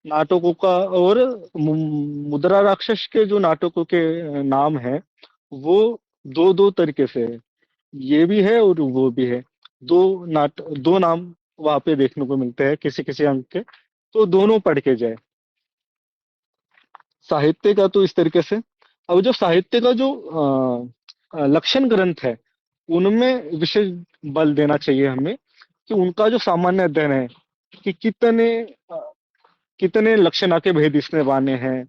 नाटकों का। और मुद्रा राक्षस के जो नाटकों के नाम है, वो दो दो तरीके से है। ये भी है और वो भी है। दो नाम वहां पे देखने को मिलते हैं किसी किसी अंक के। तो दोनों पढ़ के जाए। साहित्य का तो इस तरीके से। अब जो साहित्य का जो लक्षण ग्रंथ है, उनमें विशेष बल देना चाहिए हमें, कि उनका जो सामान्य अध्ययन है, कि अ, कितने लक्षणा के भेद इसमें बाने हैं,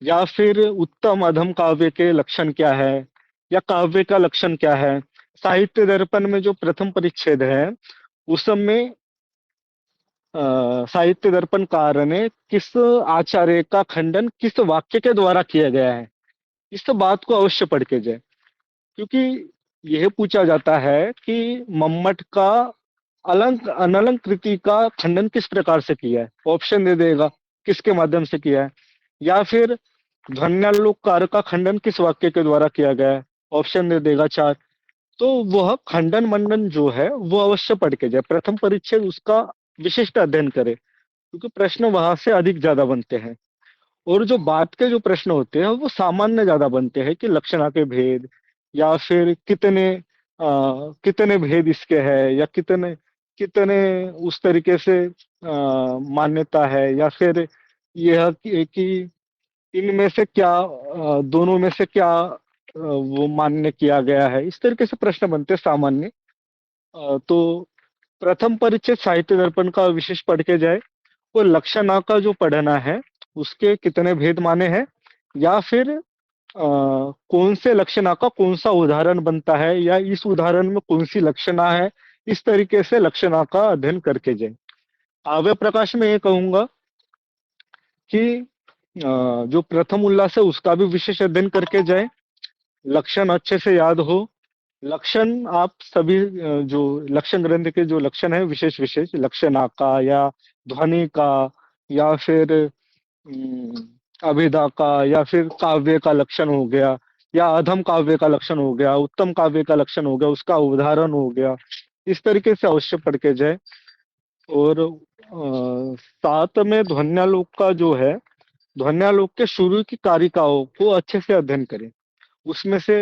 या फिर उत्तम अधम काव्य के लक्षण क्या है, या काव्य का लक्षण क्या है। साहित्य दर्पण में जो प्रथम परिच्छेद है, उस समय साहित्य दर्पणकार ने किस आचार्य का खंडन किस वाक्य के द्वारा किया गया है, इस बात को अवश्य पढ़ के जाए। क्योंकि यह पूछा जाता है कि मम्मट का अनलंकृति का खंडन किस प्रकार से किया है, ऑप्शन दे देगा किसके माध्यम से किया है। या फिर ध्वन्यालोककार का खंडन किस वाक्य के द्वारा किया गया है, ऑप्शन दे देगा चार। तो वह खंडन मंडन जो है वो अवश्य पढ़ के जाए। प्रथम परिच्छेद उसका विशिष्ट अध्ययन करे, क्योंकि प्रश्न वहां से अधिक ज्यादा बनते हैं। और जो बात के जो प्रश्न होते हैं वो सामान्य ज्यादा बनते हैं, कि लक्षणा के भेद, या फिर कितने भेद इसके हैं, या कितने कितने उस तरीके से मान्यता है, या फिर यह कि इनमें से क्या दोनों में से क्या वो मान्य किया गया है। इस तरीके से प्रश्न बनते हैं सामान्य। तो प्रथम परिचय साहित्य दर्पण का विशेष पढ़ के जाए। वो लक्षणा का जो पढ़ना है, उसके कितने भेद माने हैं, या फिर कौन से लक्षणा का कौन सा उदाहरण बनता है, या इस उदाहरण में कौन सी लक्षणा है। इस तरीके से लक्षणा का अध्ययन करके जाए। काव्य प्रकाश में ये कहूंगा कि जो प्रथम उल्लास है उसका भी विशेष अध्ययन करके जाए। लक्षण अच्छे से याद हो। लक्षण आप सभी जो लक्षण ग्रंथ के जो लक्षण है, विशेष विशेष लक्षणा का, या ध्वनि का, या फिर अभिधा का, या फिर काव्य का लक्षण हो गया, या अधम काव्य का लक्षण हो गया, उत्तम काव्य का लक्षण हो गया, उसका उदाहरण हो गया। इस तरीके से अवश्य पढ़ के जाए। और साथ में ध्वन्यालोक का जो है, ध्वन्यालोक के शुरू की कारिकाओं को अच्छे से अध्ययन करें। उसमें से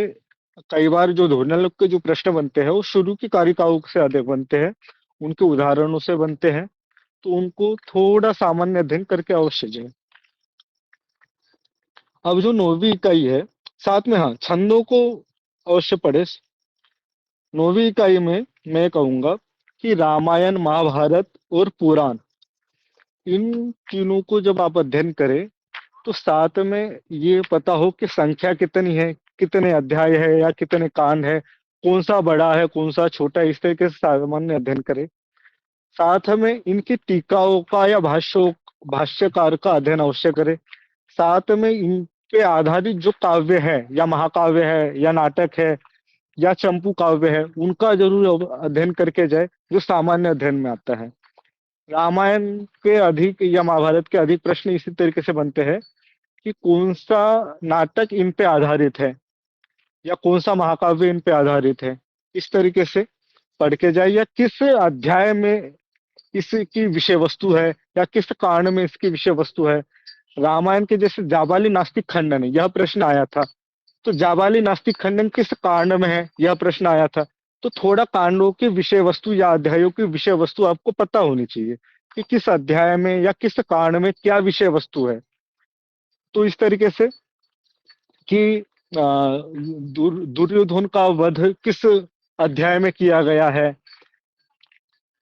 कई बार जो ध्वन्यालोक के जो प्रश्न बनते हैं वो शुरू की कारिकाओं से अधिक बनते हैं, उनके उदाहरणों से बनते हैं। तो उनको थोड़ा सामान्य अध्ययन करके अवश्य जाए। अब जो 9वीं इकाई है, साथ में हाँ छंदों को अवश्य पढ़े। 9वीं इकाई में मैं कहूंगा कि रामायण, महाभारत और पुराण, इन तीनों को जब आप अध्ययन करें, तो साथ में ये पता हो कि संख्या कितनी है, कितने अध्याय है, या कितने कांड है, कौन सा बड़ा है कौन सा छोटा है। इस तरीके से सामान्य अध्ययन करें। साथ में इनकी टीकाओं का या भाष्यकार का अध्ययन अवश्य करें। साथ में इन पे आधारित जो काव्य है, या महाकाव्य है, या नाटक है, या चंपू काव्य है, उनका जरूर अध्ययन करके जाए, जो सामान्य अध्ययन में आता है। रामायण के अधिक या महाभारत के अधिक प्रश्न इसी तरीके से बनते हैं कि कौन सा नाटक इन पे आधारित है, या कौन सा महाकाव्य इन पे आधारित है। इस तरीके से पढ़ के जाए, या किस अध्याय में इसकी विषय वस्तु है, या किस कांड में इसकी विषय वस्तु है। रामायण के जैसे जाबाली नास्तिक खंडन है, यह प्रश्न आया था। तो जाबाली नास्तिक खंडन किस कांड में है, यह प्रश्न आया था। तो थोड़ा कांडों की विषय वस्तु या अध्यायों की विषय वस्तु आपको पता होनी चाहिए, कि किस अध्याय में या किस कांड में क्या विषय वस्तु है। तो इस तरीके से कि दुर्योधन का वध किस अध्याय में किया गया है,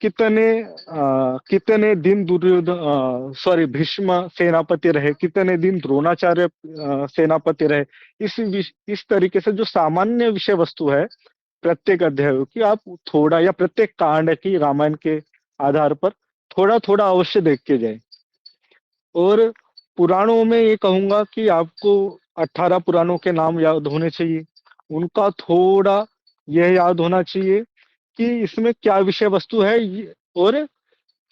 कितने दिन दुर्योधन सॉरी भीष्म सेनापति रहे, कितने दिन द्रोणाचार्य सेनापति रहे। इस तरीके से जो सामान्य विषय वस्तु है प्रत्येक अध्याय की, आप थोड़ा या प्रत्येक कांड की रामायण के आधार पर थोड़ा थोड़ा अवश्य देख के जाए। और पुराणों में ये कहूंगा कि आपको 18 पुराणों के नाम याद होने चाहिए। उनका थोड़ा यह याद होना चाहिए कि इसमें क्या विषय वस्तु है, और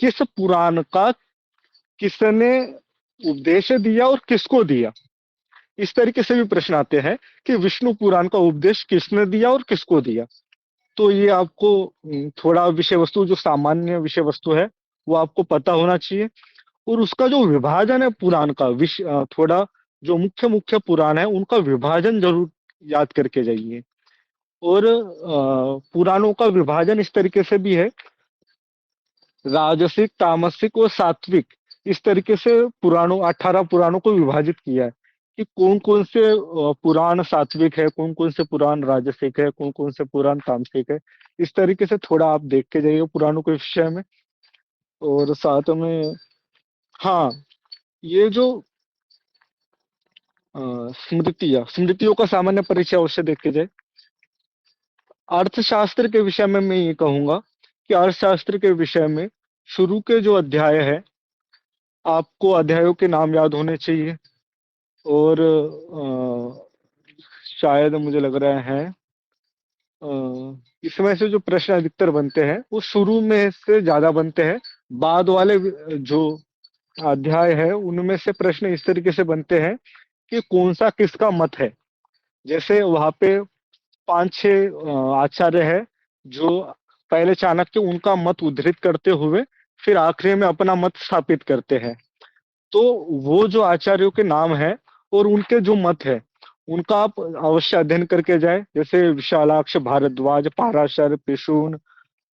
किस पुराण का किसने उपदेश दिया और किसको दिया। इस तरीके से भी प्रश्न आते हैं कि विष्णु पुराण का उपदेश किसने दिया और किसको दिया। तो ये आपको थोड़ा विषय वस्तु, जो सामान्य विषय वस्तु है, वो आपको पता होना चाहिए। और उसका जो विभाजन है पुराण का, थोड़ा जो मुख्य मुख्य पुराण है उनका विभाजन जरूर याद करके जाइए। और पुराणों का विभाजन इस तरीके से भी है, राजसिक, तामसिक और सात्विक, इस तरीके से पुराणों 18 पुराणों को विभाजित किया है कि कौन कौन से पुराण सात्विक है, कौन कौन से पुराण राजसिक है, कौन कौन से पुराण तामसिक है। इस तरीके से थोड़ा आप देख के जाइए पुराणों के विषय में। और साथ में, हाँ, ये जो स्मृतियों का सामान्य परिचय अवश्य देख के जाए। अर्थशास्त्र के विषय में मैं ये कहूंगा कि अर्थशास्त्र के विषय में शुरू के जो अध्याय है, आपको अध्यायों के नाम याद होने चाहिए। और शायद मुझे लग रहा है इसमें से जो प्रश्न अधिकतर बनते हैं वो शुरू में से ज्यादा बनते हैं। बाद वाले जो अध्याय है उनमें से प्रश्न इस तरीके से बनते हैं कि कौन सा किसका मत है। जैसे वहां पे पांच छह आचार्य है जो पहले चाणक्य उनका मत उद्धृत करते हुए फिर आखिरी में अपना मत स्थापित करते हैं। तो वो जो आचार्यों के नाम है और उनके जो मत है उनका आप अवश्य अध्ययन करके जाए। जैसे विशालाक्ष, भारद्वाज, पाराशर, पिशुन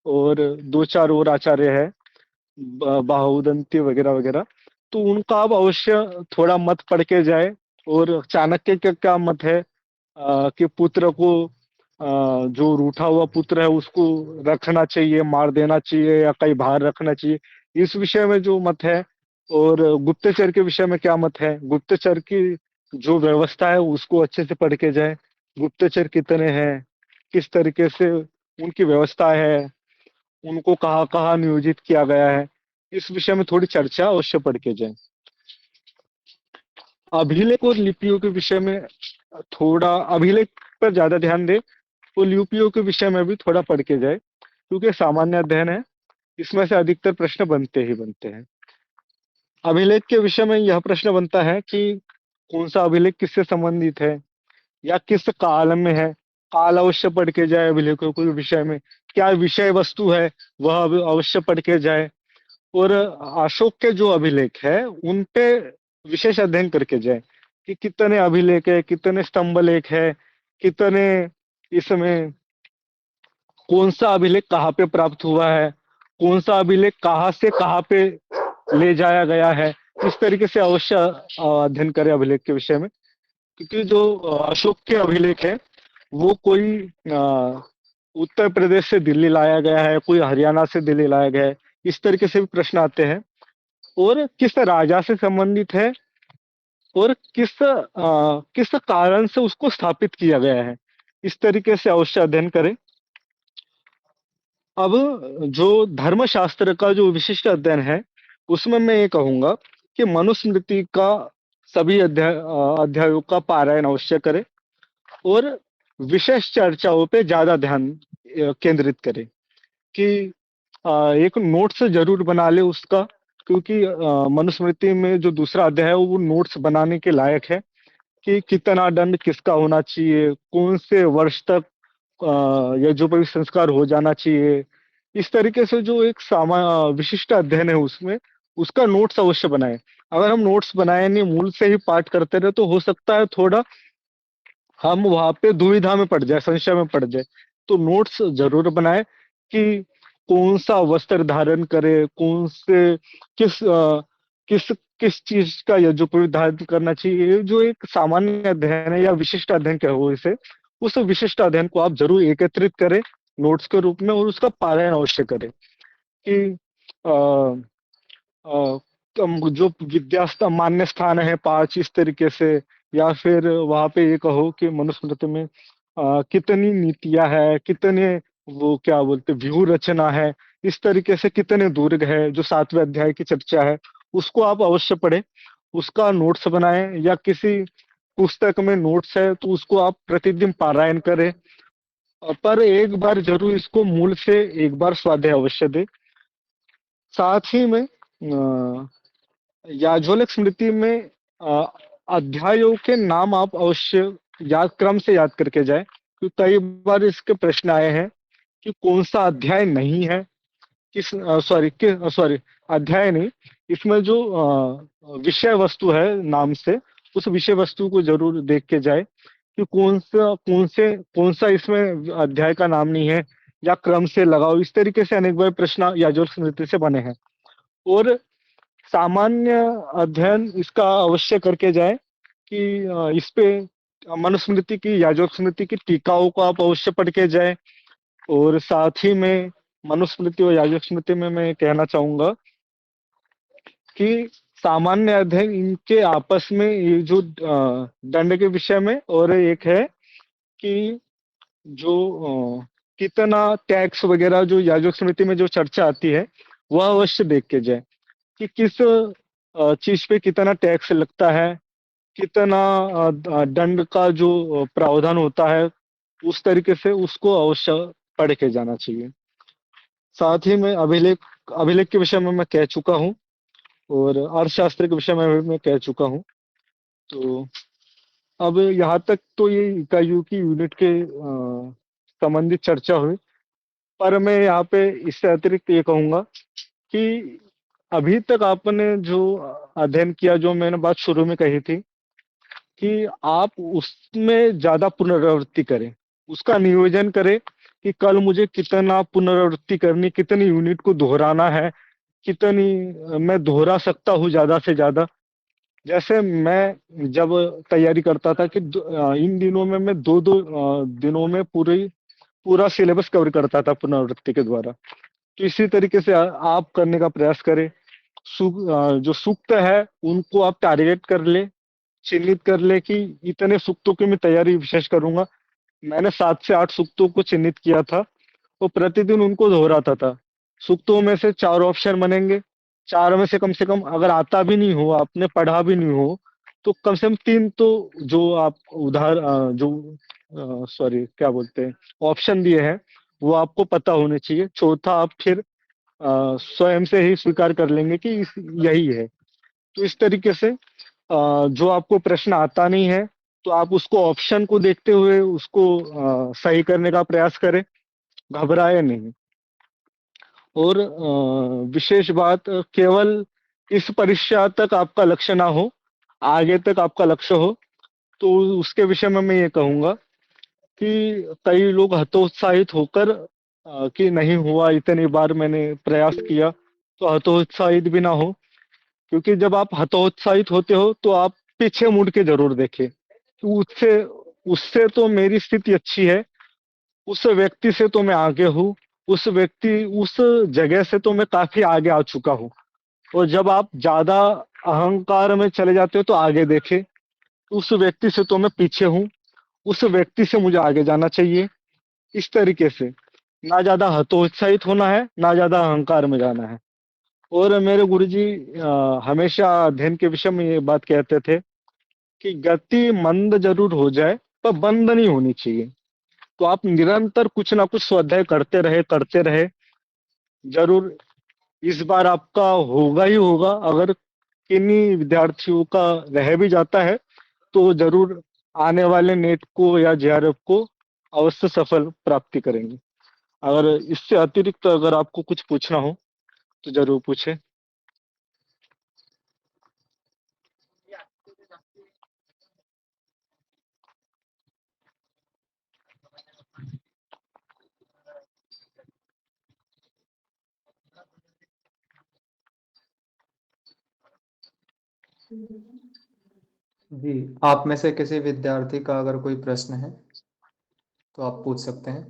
और दो चार और आचार्य है, बाहुदंती वगैरह वगैरह। तो उनका आप अवश्य थोड़ा मत पढ़ के जाए। और चाणक्य का क्या मत है कि पुत्र को जो रूठा हुआ पुत्र है उसको रखना चाहिए, मार देना चाहिए या कहीं बाहर रखना चाहिए, इस विषय में जो मत है। और गुप्तचर के विषय में क्या मत है, गुप्तचर की जो व्यवस्था है उसको अच्छे से पढ़ के जाए। गुप्तचर कितने हैं, किस तरीके से उनकी व्यवस्था है, उनको कहाँ कहाँ नियोजित किया गया है, इस विषय में थोड़ी चर्चा अवश्य पढ़ के जाए। अभिलेख और लिपियों के विषय में थोड़ा, अभिलेख पर ज्यादा ध्यान दे तो लिपियों के विषय में भी थोड़ा पढ़ के जाए, क्योंकि सामान्य अध्ययन है, इसमें से अधिकतर प्रश्न बनते ही बनते हैं। अभिलेख के विषय में यह प्रश्न बनता है कि कौन सा अभिलेख किससे संबंधित है या किस काल में है। काल अवश्य पढ़ के जाए। अभिलेखों के विषय में क्या विषय वस्तु है वह अवश्य पढ़ के जाए। और अशोक के जो अभिलेख है उन पे विशेष अध्ययन करके जाए कि कितने अभिलेख है, कितने स्तंभ लेख है, कितने इसमें कौन सा अभिलेख कहाँ पे प्राप्त हुआ है, कौन सा अभिलेख कहाँ से कहाँ पे ले जाया गया है। इस तरीके से अवश्य अध्ययन करें अभिलेख के विषय में। क्योंकि जो अशोक के अभिलेख है वो कोई उत्तर प्रदेश से दिल्ली लाया गया है, कोई हरियाणा से दिल्ली लाया गया है, इस तरीके से भी प्रश्न आते हैं। और किस राजा से संबंधित है और किस कारण से उसको स्थापित किया गया है, इस तरीके से अवश्य अध्ययन करें। अब जो धर्मशास्त्र का जो विशिष्ट अध्ययन है उसमें मैं ये कहूंगा कि मनुस्मृति का सभी अध्यायों का पारायण अवश्य करें और विशेष चर्चाओं पे ज्यादा ध्यान केंद्रित करें। कि एक नोट्स जरूर बना ले उसका, क्योंकि मनुस्मृति में जो दूसरा अध्याय है वो नोट्स बनाने के लायक है। कि कितना दंड किसका होना चाहिए, कौन से वर्ष तक यज्ञोपवीत संस्कार हो जाना चाहिए, इस तरीके से जो एक विशिष्ट अध्ययन है उसमें उसका नोट्स अवश्य बनाए। अगर हम नोट्स बनाए नहीं, मूल से ही पाठ करते रहे, तो हो सकता है थोड़ा हम वहां पे दुविधा में पड़ जाए, संशय में पड़ जाए। तो नोट्स जरूर बनाए कि कौन सा वस्त्र धारण करे, कौन से किस किस किस चीज का यज्ञोपवीत धारण करना चाहिए, ये जो एक सामान्य अध्ययन है या विशिष्ट अध्ययन क्या हो इसे, उस विशिष्ट अध्ययन को आप जरूर एकत्रित करें नोट्स के रूप में और उसका पारायण अवश्य करें कि जो मान्य स्थान है पांच इस तरीके से, या फिर वहां पे ये कहो कि मनुस्मृति में कितनी नीतियां है, कितने वो क्या बोलते व्यूह रचना है, इस तरीके से कितने दुर्ग है, जो सातवें अध्याय की चर्चा है उसको आप अवश्य पढ़ें, उसका नोट्स बनाएं, या किसी पुस्तक में नोट्स है तो उसको आप प्रतिदिन पारायण करें। पर एक बार जरूर इसको मूल से एक बार स्वाध्याय अवश्य दें। साथ ही में याज्ञवल्क्य स्मृति में अ, अध्यायों के नाम आप अवश्य याद क्रम से याद करके जाएं, क्योंकि कई बार इसके प्रश्न आए हैं कि कौन सा अध्याय नहीं है, किस सॉरी अध्याय नहीं, इसमें जो विषय वस्तु है नाम से, उस विषय वस्तु को जरूर देख के जाए कि कौन सा इसमें अध्याय का नाम नहीं है, या क्रम से लगाओ। इस तरीके से अनेक बार प्रश्न याज्ञवल्क्य स्मृति से बने हैं। और सामान्य अध्ययन इसका अवश्य करके जाए कि इस पे मनुस्मृति की याज्ञवल्क्य स्मृति की टीकाओं को आप अवश्य पढ़ के जाए। और साथ ही में मनुस्मृति और याज्ञवल्क्य स्मृति में मैं कहना चाहूंगा कि सामान्य अध्ययन इनके आपस में ये जो दंड के विषय में, और एक है कि जो कितना टैक्स वगैरह जो याज्ञवल्क्य स्मृति में जो चर्चा आती है वह अवश्य देख के जाए कि किस चीज पे कितना टैक्स लगता है, कितना दंड का जो प्रावधान होता है, उस तरीके से उसको अवश्य पढ़ के जाना चाहिए। साथ ही में अभिलेख अभिलेख के विषय में मैं कह चुका हूँ, और अर्थशास्त्र के विषय में भी मैं कह चुका हूँ। तो अब यहाँ तक तो ये इकाइयों की यूनिट के संबंधित चर्चा हुई, पर मैं यहाँ पे इससे अतिरिक्त ये कहूंगा कि अभी तक आपने जो अध्ययन किया, जो मैंने बात शुरू में कही थी कि आप उसमें ज्यादा पुनरावृत्ति करें, उसका नियोजन करें कि कल मुझे कितना पुनरावृत्ति करनी, कितनी यूनिट को दोहराना है, कितनी मैं दोहरा सकता हूँ ज्यादा से ज्यादा। जैसे मैं जब तैयारी करता था कि इन दिनों में मैं दो दो दिनों में पूरा सिलेबस कवर करता था पुनरावृत्ति के द्वारा। तो इसी तरीके से आप करने का प्रयास करें। जो सूक्त है उनको आप टारगेट कर ले, चिन्हित कर ले कि इतने सूक्तों की मैं तैयारी विशेष करूंगा। मैंने 7 से 8 सूक्तों को चिन्हित किया था, वो प्रतिदिन उनको दोहराता था। सूक्तों में से 4 ऑप्शन बनेंगे, चार में से कम अगर आता भी नहीं हो, आपने पढ़ा भी नहीं हो, तो कम से कम 3 तो जो आप जो सॉरी क्या बोलते हैं ऑप्शन दिए हैं वो आपको पता होने चाहिए। चौथा आप फिर स्वयं से ही स्वीकार कर लेंगे कि यही है। तो इस तरीके से जो आपको प्रश्न आता नहीं है तो आप उसको ऑप्शन को देखते हुए उसको सही करने का प्रयास करें, घबराए नहीं। और विशेष बात, केवल इस परीक्षा तक आपका लक्ष्य ना हो, आगे तक आपका लक्ष्य हो, तो उसके विषय में मैं ये कहूंगा कि कई लोग हतोत्साहित होकर कि नहीं हुआ, इतनी बार मैंने प्रयास किया, तो हतोत्साहित भी ना हो। क्योंकि जब आप हतोत्साहित होते हो तो आप पीछे मुड़ के जरूर देखें कि उससे उससे तो मेरी स्थिति अच्छी है, उस व्यक्ति से तो मैं आगे हूँ, उस जगह से तो मैं काफी आगे आ चुका हूँ। और जब आप ज्यादा अहंकार में चले जाते हो तो आगे देखें, उस व्यक्ति से तो मैं पीछे हूँ, उस व्यक्ति से मुझे आगे जाना चाहिए। इस तरीके से ना ज्यादा हतोत्साहित होना है, ना ज्यादा अहंकार में जाना है। और मेरे गुरुजी हमेशा अध्ययन के विषय में ये बात कहते थे कि गति मंद जरूर हो जाए पर बंद नहीं होनी चाहिए। तो आप निरंतर कुछ ना कुछ स्वाध्याय करते रहे, जरूर इस बार आपका होगा ही होगा। अगर किन्हीं विद्यार्थियों का रह भी जाता है तो जरूर आने वाले नेट को या जेआरएफ को अवश्य सफल प्राप्ति करेंगे। अगर इससे अतिरिक्त अगर आपको कुछ पूछना हो तो जरूर पूछे। जी, आप में से किसी विद्यार्थी का अगर कोई प्रश्न है तो आप पूछ सकते हैं।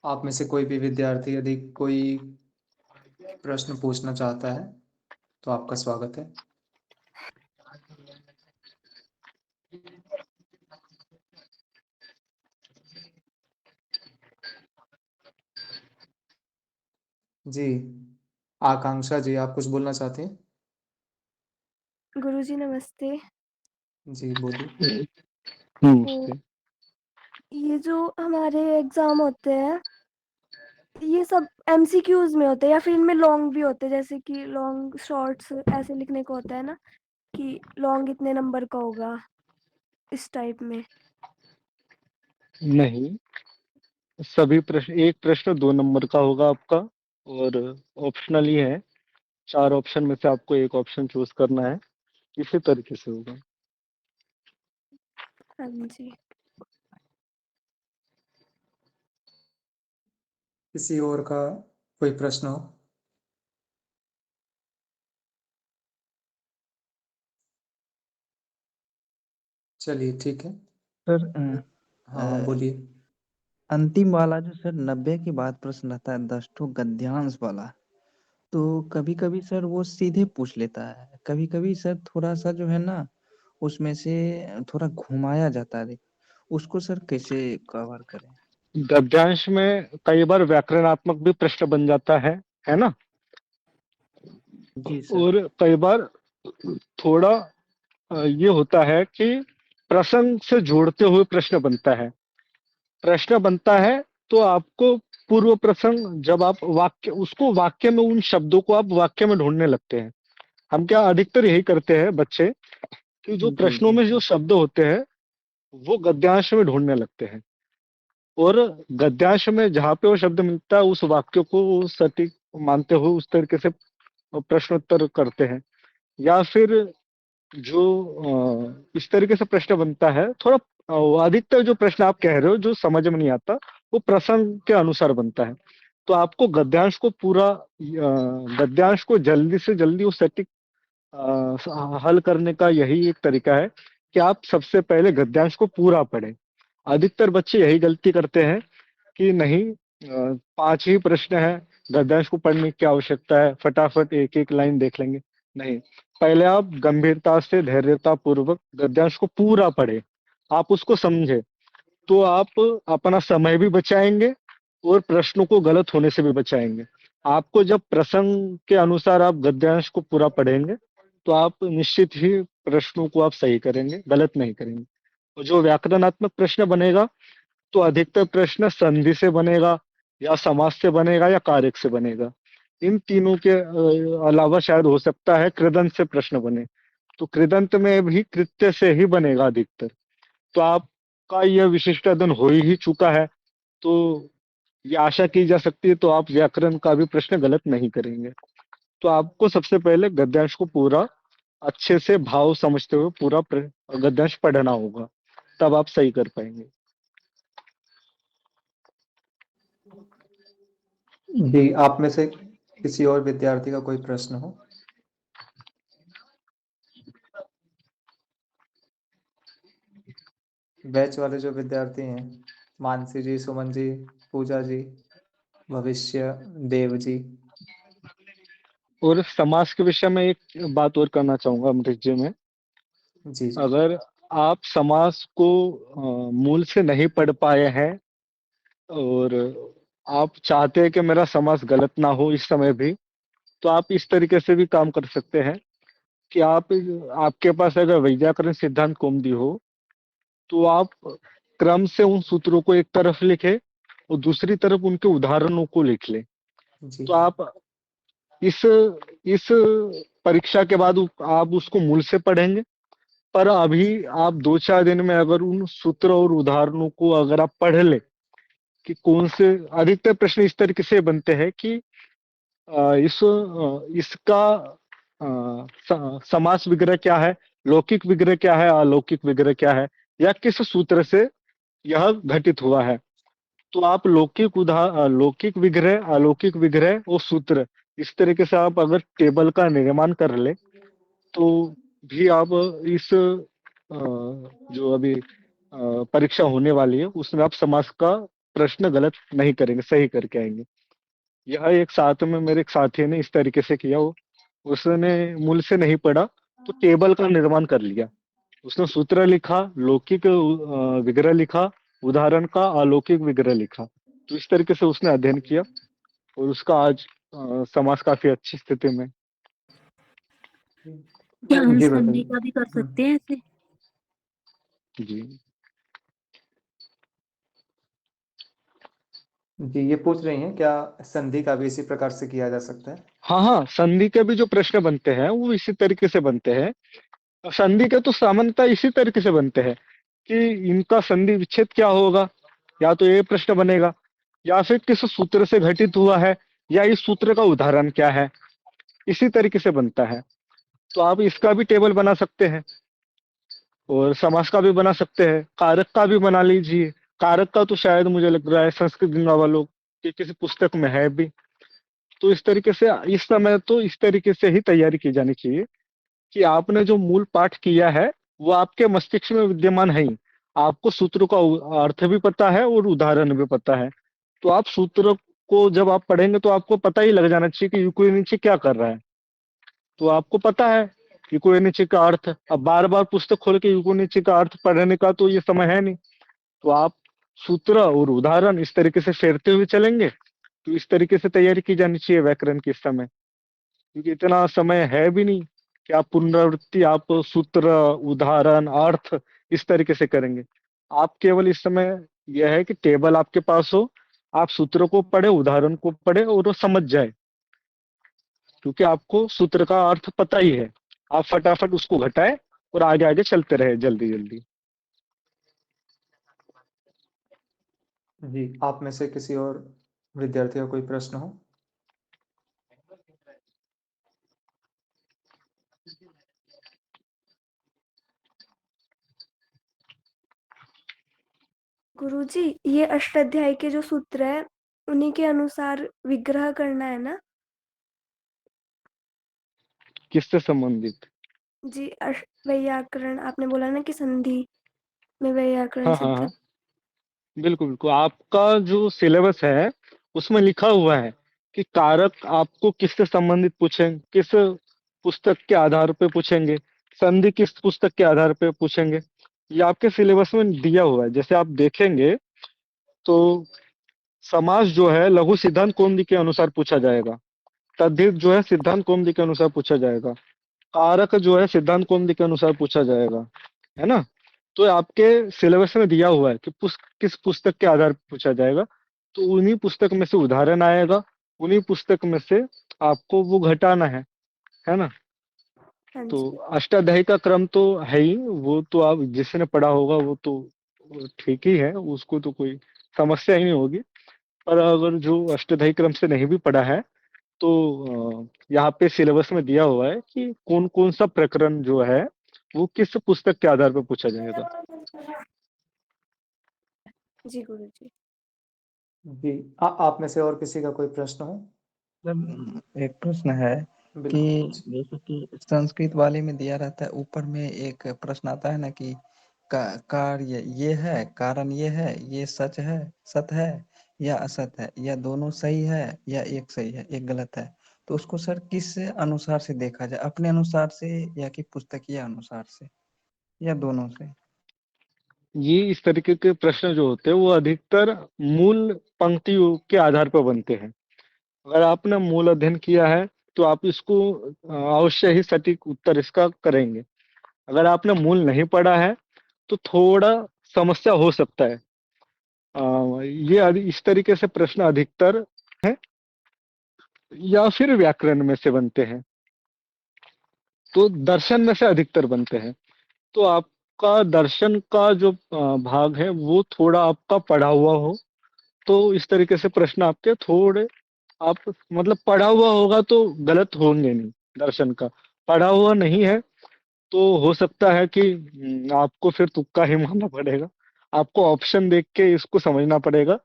आप में से कोई भी विद्यार्थी यदि कोई प्रश्न पूछना चाहता है तो आपका स्वागत है। जी, आकांक्षा जी, आप कुछ बोलना चाहते हैं? गुरुजी नमस्ते। जी, बोलिए। तो ये जो हमारे एग्जाम होते हैं, ये सब एमसीक्यूज में होते हैं या फिर इनमें लॉन्ग भी होते हैं, जैसे कि लॉन्ग शॉर्ट्स ऐसे लिखने को होता है ना, कि लॉन्ग इतने नंबर का होगा, इस टाइप में? नहीं, सभी प्रश्न, एक प्रश्न 2 नंबर का होगा आपका, और ऑप्शनल ही है। 4 ऑप्शन में से आपको एक ऑप्शन चूज करना है, इसी तरीके से होगा। हाँ जी। किसी और का कोई प्रश्न हो? चलिए, ठीक है। सर हाँ, बोलिए। अंतिम वाला जो सर 90 के बाद प्रश्न रहता है, 10 ठो गद्यांश वाला, तो कभी कभी सर वो सीधे पूछ लेता है, कभी कभी सर थोड़ा सा जो है ना उसमें से थोड़ा घुमाया जाता है, उसको सर कैसे कवर करें? गद्यांश में कई बार व्याकरणात्मक भी प्रश्न बन जाता है ना। जी सर। और कई बार थोड़ा ये होता है कि प्रसंग से जोड़ते हुए प्रश्न बनता है, तो आपको पूर्व प्रसंग, जब आप वाक्य उसको वाक्य में, उन शब्दों को आप वाक्य में ढूंढने लगते हैं। हम क्या अधिकतर यही करते हैं बच्चे, कि जो जी प्रश्नों जी। में जो शब्द होते हैं वो गद्यांश में ढूंढने लगते हैं, और गद्यांश में जहाँ पे वो शब्द मिलता है उस वाक्य को सटीक मानते हुए उस तरीके से प्रश्नोत्तर करते हैं। या फिर जो इस तरीके से प्रश्न बनता है, थोड़ा अधिकतर जो प्रश्न आप कह रहे हो जो समझ में नहीं आता, वो प्रसंग के अनुसार बनता है। तो आपको गद्यांश को जल्दी से जल्दी वो सटीक हल करने का यही एक तरीका है कि आप सबसे पहले गद्यांश को पूरा पढ़ें। अधिकतर बच्चे यही गलती करते हैं कि नहीं, 5 ही प्रश्न है, गद्यांश को पढ़ने की क्या आवश्यकता है, फटाफट एक एक लाइन देख लेंगे। नहीं, पहले आप गंभीरता से, धैर्यता पूर्वक गद्यांश को पूरा पढ़े, आप उसको समझे, तो आप अपना समय भी बचाएंगे और प्रश्नों को गलत होने से भी बचाएंगे। आपको जब प्रसंग के अनुसार आप गद्यांश को पूरा पढ़ेंगे, तो आप निश्चित ही प्रश्नों को आप सही करेंगे, गलत नहीं करेंगे। और जो व्याकरणात्मक प्रश्न बनेगा, तो अधिकतर प्रश्न संधि से बनेगा, या समास से बनेगा, या कारक से बनेगा। इन तीनों के अलावा शायद हो सकता है कृदंत से प्रश्न बने, तो कृदंत में भी कृत्य से ही बनेगा अधिकतर। तो आपका यह विशिष्ट अध्ययन हो ही चुका है, तो ये आशा की जा सकती है, तो आप व्याकरण का भी प्रश्न गलत नहीं करेंगे। तो आपको सबसे पहले गद्यांश को पूरा अच्छे से भाव समझते हुए पूरा गद्यांश पढ़ना होगा, तब आप सही कर पाएंगे। जी, आप में से किसी और विद्यार्थी का कोई प्रश्न हो? बैच वाले जो विद्यार्थी हैं, मानसी जी, सुमन जी, पूजा जी, भविष्य, देव जी। और समास के विषय में एक बात और करना चाहूंगा अमृत जी में। जी जी। अगर आप समास को मूल से नहीं पढ़ पाए हैं, और आप चाहते हैं कि मेरा समास गलत ना हो इस समय भी, तो आप इस तरीके से भी काम कर सकते हैं कि आपके पास अगर वैयाकरण सिद्धांत कौमुदी हो, तो आप क्रम से उन सूत्रों को एक तरफ लिखें और दूसरी तरफ उनके उदाहरणों को लिख लें। जी तो आप इस इस परीक्षा के बाद आप उसको मूल से पढ़ेंगे। पर अभी आप 2-4 दिन में अगर उन सूत्र और उदाहरणों को अगर आप पढ़ ले, कि कौन से, अधिकतर प्रश्न इस तरीके से बनते हैं कि इसका समास विग्रह क्या है, लौकिक विग्रह क्या है, अलौकिक विग्रह क्या है, या किस सूत्र से यह घटित हुआ है। तो आप लौकिक विग्रह, अलौकिक विग्रह और सूत्र, इस तरीके से आप अगर टेबल का निर्माण कर ले तो भी आप इस जो अभी परीक्षा होने वाली है उसमें आप समाज का प्रश्न गलत नहीं करेंगे, सही करके आएंगे। यह एक साथ में मेरे एक साथी ने इस तरीके से किया। वो उसने मूल से नहीं पढ़ा तो टेबल का निर्माण कर लिया। उसने सूत्र लिखा, लौकिक विग्रह लिखा, उदाहरण का अलौकिक विग्रह लिखा। तो इस तरीके से उसने अध्ययन किया और उसका आज समाज काफी अच्छी स्थिति में। क्या हम जी संधि बताइए। का भी कर सकते हैं ऐसे? जी जी ये पूछ रही हैं क्या संधि का भी इसी प्रकार से किया जा सकता है? हाँ हाँ, संधि के भी जो प्रश्न बनते हैं वो इसी तरीके से बनते हैं। संधि के तो सामान्यतः इसी तरीके से बनते हैं कि इनका संधि विच्छेद क्या होगा, या तो ये प्रश्न बनेगा, या फिर किस सूत्र से घटित हुआ है, या इस सूत्र का उदाहरण क्या है। इसी तरीके से बनता है। तो आप इसका भी टेबल बना सकते हैं और समास का भी बना सकते हैं, कारक का भी बना लीजिए। कारक का तो शायद मुझे लग रहा है संस्कृत गंगा वालों की किसी पुस्तक में है भी। तो इस तरीके से इस समय तो इस तरीके से ही तैयारी की जानी चाहिए कि आपने जो मूल पाठ किया है वो आपके मस्तिष्क में विद्यमान है ही। आपको सूत्रों का अर्थ भी पता है और उदाहरण भी पता है। तो आप सूत्र को जब आप पढ़ेंगे तो आपको पता ही लग जाना चाहिए कि यूक्रेन नीचे क्या कर रहा है। तो आपको पता है यूकोनिची का अर्थ। अब बार बार पुस्तक खोल के यूकोनिची का अर्थ पढ़ने का तो ये समय है नहीं। तो आप सूत्र और उदाहरण इस तरीके से फेरते हुए चलेंगे। तो इस तरीके से तैयारी की जानी चाहिए व्याकरण के इस समय, क्योंकि इतना समय है भी नहीं कि आप पुनरावृत्ति, आप सूत्र, उदाहरण, अर्थ इस तरीके से करेंगे। आप केवल इस समय यह है कि टेबल आपके पास हो, आप सूत्र को पढ़े, उदाहरण को पढ़े और वो समझ जाए, क्योंकि आपको सूत्र का अर्थ पता ही है। आप फटाफट उसको घटाए और आगे आगे चलते रहे जल्दी जल्दी। जी आप में से किसी और विद्यार्थी का कोई प्रश्न हो? गुरुजी, ये अष्टाध्यायी के जो सूत्र है उन्हीं के अनुसार विग्रह करना है ना? किससे संबंधित? जी वैयाकरण, आपने बोला ना कि संधि में वैयाकरण हाँ से हाँ हाँ, बिल्कुल बिल्कुल। आपका जो सिलेबस है उसमें लिखा हुआ है कि कारक आपको किससे संबंधित पूछेंगे, किस पुस्तक के आधार पे पूछेंगे, संधि किस पुस्तक के आधार पे पूछेंगे। ये आपके सिलेबस में दिया हुआ है। जैसे आप देखेंगे तो समास जो है लघु सिद्धांत कौमुदी के अनुसार पूछा जाएगा, तद्धित जो है सिद्धांत कौमुदी के अनुसार पूछा जाएगा, कारक जो है सिद्धांत कौमुदी के अनुसार पूछा जाएगा, है ना। तो आपके सिलेबस में दिया हुआ है कि किस पुस्तक के आधार पर पूछा जाएगा। तो उन्हीं पुस्तक में से उदाहरण आएगा, उन्हीं पुस्तक में से आपको वो घटाना है ना। हाँ तो जी। अष्टाध्यायी का क्रम तो है ही, वो तो आप जिसने पढ़ा होगा वो तो ठीक ही है, उसको तो कोई समस्या ही नहीं होगी। पर अगर जो अष्टाध्यायी क्रम से नहीं भी पढ़ा है तो यहाँ पे सिलेबस में दिया हुआ है कि कौन कौन सा प्रकरण जो है वो किस पुस्तक के आधार पर पूछा जाएगा। जी गुरुजी। जी आप में से और किसी का कोई प्रश्न हो? सर एक प्रश्न है कि बिल्कुल पूछिए। जैसे कि संस्कृत वाले में दिया रहता है, ऊपर में एक प्रश्न आता है ना कि कार्य ये है, कारण ये है, ये सच है, सत है या असत है, या दोनों सही है या एक सही है एक गलत है। तो उसको सर किस अनुसार से देखा जाए, अपने अनुसार से या कि पुस्तकीय अनुसार से या दोनों से? ये इस तरीके के प्रश्न जो होते हैं वो अधिकतर मूल पंक्तियों के आधार पर बनते हैं। अगर आपने मूल अध्ययन किया है तो आप इसको अवश्य ही सटीक उत्तर इसका करेंगे। अगर आपने मूल नहीं पढ़ा है तो थोड़ा समस्या हो सकता है। ये इस तरीके से प्रश्न अधिकतर है या फिर व्याकरण में से बनते हैं, तो दर्शन में से अधिकतर बनते हैं। तो आपका दर्शन का जो भाग है वो थोड़ा आपका पढ़ा हुआ हो तो इस तरीके से प्रश्न आपके थोड़े, आप मतलब पढ़ा हुआ होगा तो गलत होंगे नहीं। दर्शन का पढ़ा हुआ नहीं है तो हो सकता है कि आपको फिर तुक्का ही मारना पड़ेगा। आपको ऑप्शन देख के इसको समझना पड़ेगा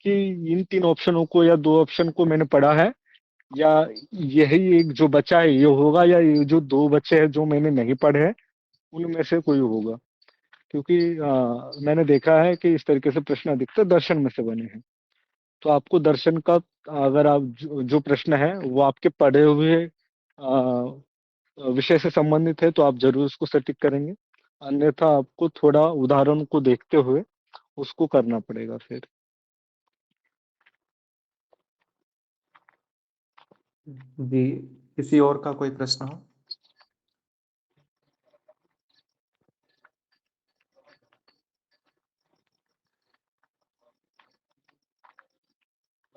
कि इन 3 ऑप्शनों को या 2 ऑप्शन को मैंने पढ़ा है, या यही एक जो बचा है ये होगा, या ये जो 2 बचे हैं जो मैंने नहीं पढ़े हैं उनमें से कोई होगा। क्योंकि मैंने देखा है कि इस तरीके से प्रश्न अधिकतर दर्शन में से बने हैं। तो आपको दर्शन का, अगर आप जो प्रश्न है वो आपके पढ़े हुए विषय से संबंधित है तो आप जरूर उसको सटीक करेंगे, अन्यथा आपको थोड़ा उदाहरण को देखते हुए उसको करना पड़ेगा फिर। जी, किसी और का कोई प्रश्न हो?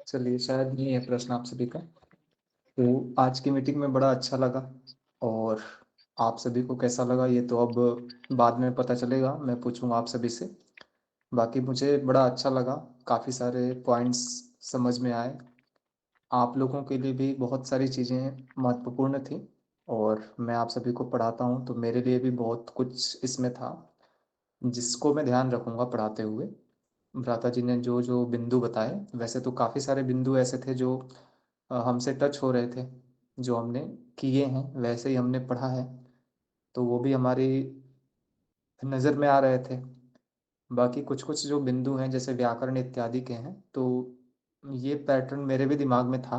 चलिए, शायद नहीं है प्रश्न आप सभी का। तो आज की मीटिंग में बड़ा अच्छा लगा, और आप सभी को कैसा लगा ये तो अब बाद में पता चलेगा, मैं पूछूंगा आप सभी से। बाकी मुझे बड़ा अच्छा लगा, काफ़ी सारे पॉइंट्स समझ में आए। आप लोगों के लिए भी बहुत सारी चीज़ें महत्वपूर्ण थी, और मैं आप सभी को पढ़ाता हूँ तो मेरे लिए भी बहुत कुछ इसमें था जिसको मैं ध्यान रखूंगा पढ़ाते हुए। भ्राता जी ने जो जो बिंदु बताए, वैसे तो काफ़ी सारे बिंदु ऐसे थे जो हमसे टच हो रहे थे, जो हमने किए हैं वैसे ही हमने पढ़ा है, तो वो भी हमारी नज़र में आ रहे थे। बाकी कुछ कुछ जो बिंदु हैं जैसे व्याकरण इत्यादि के हैं, तो ये पैटर्न मेरे भी दिमाग में था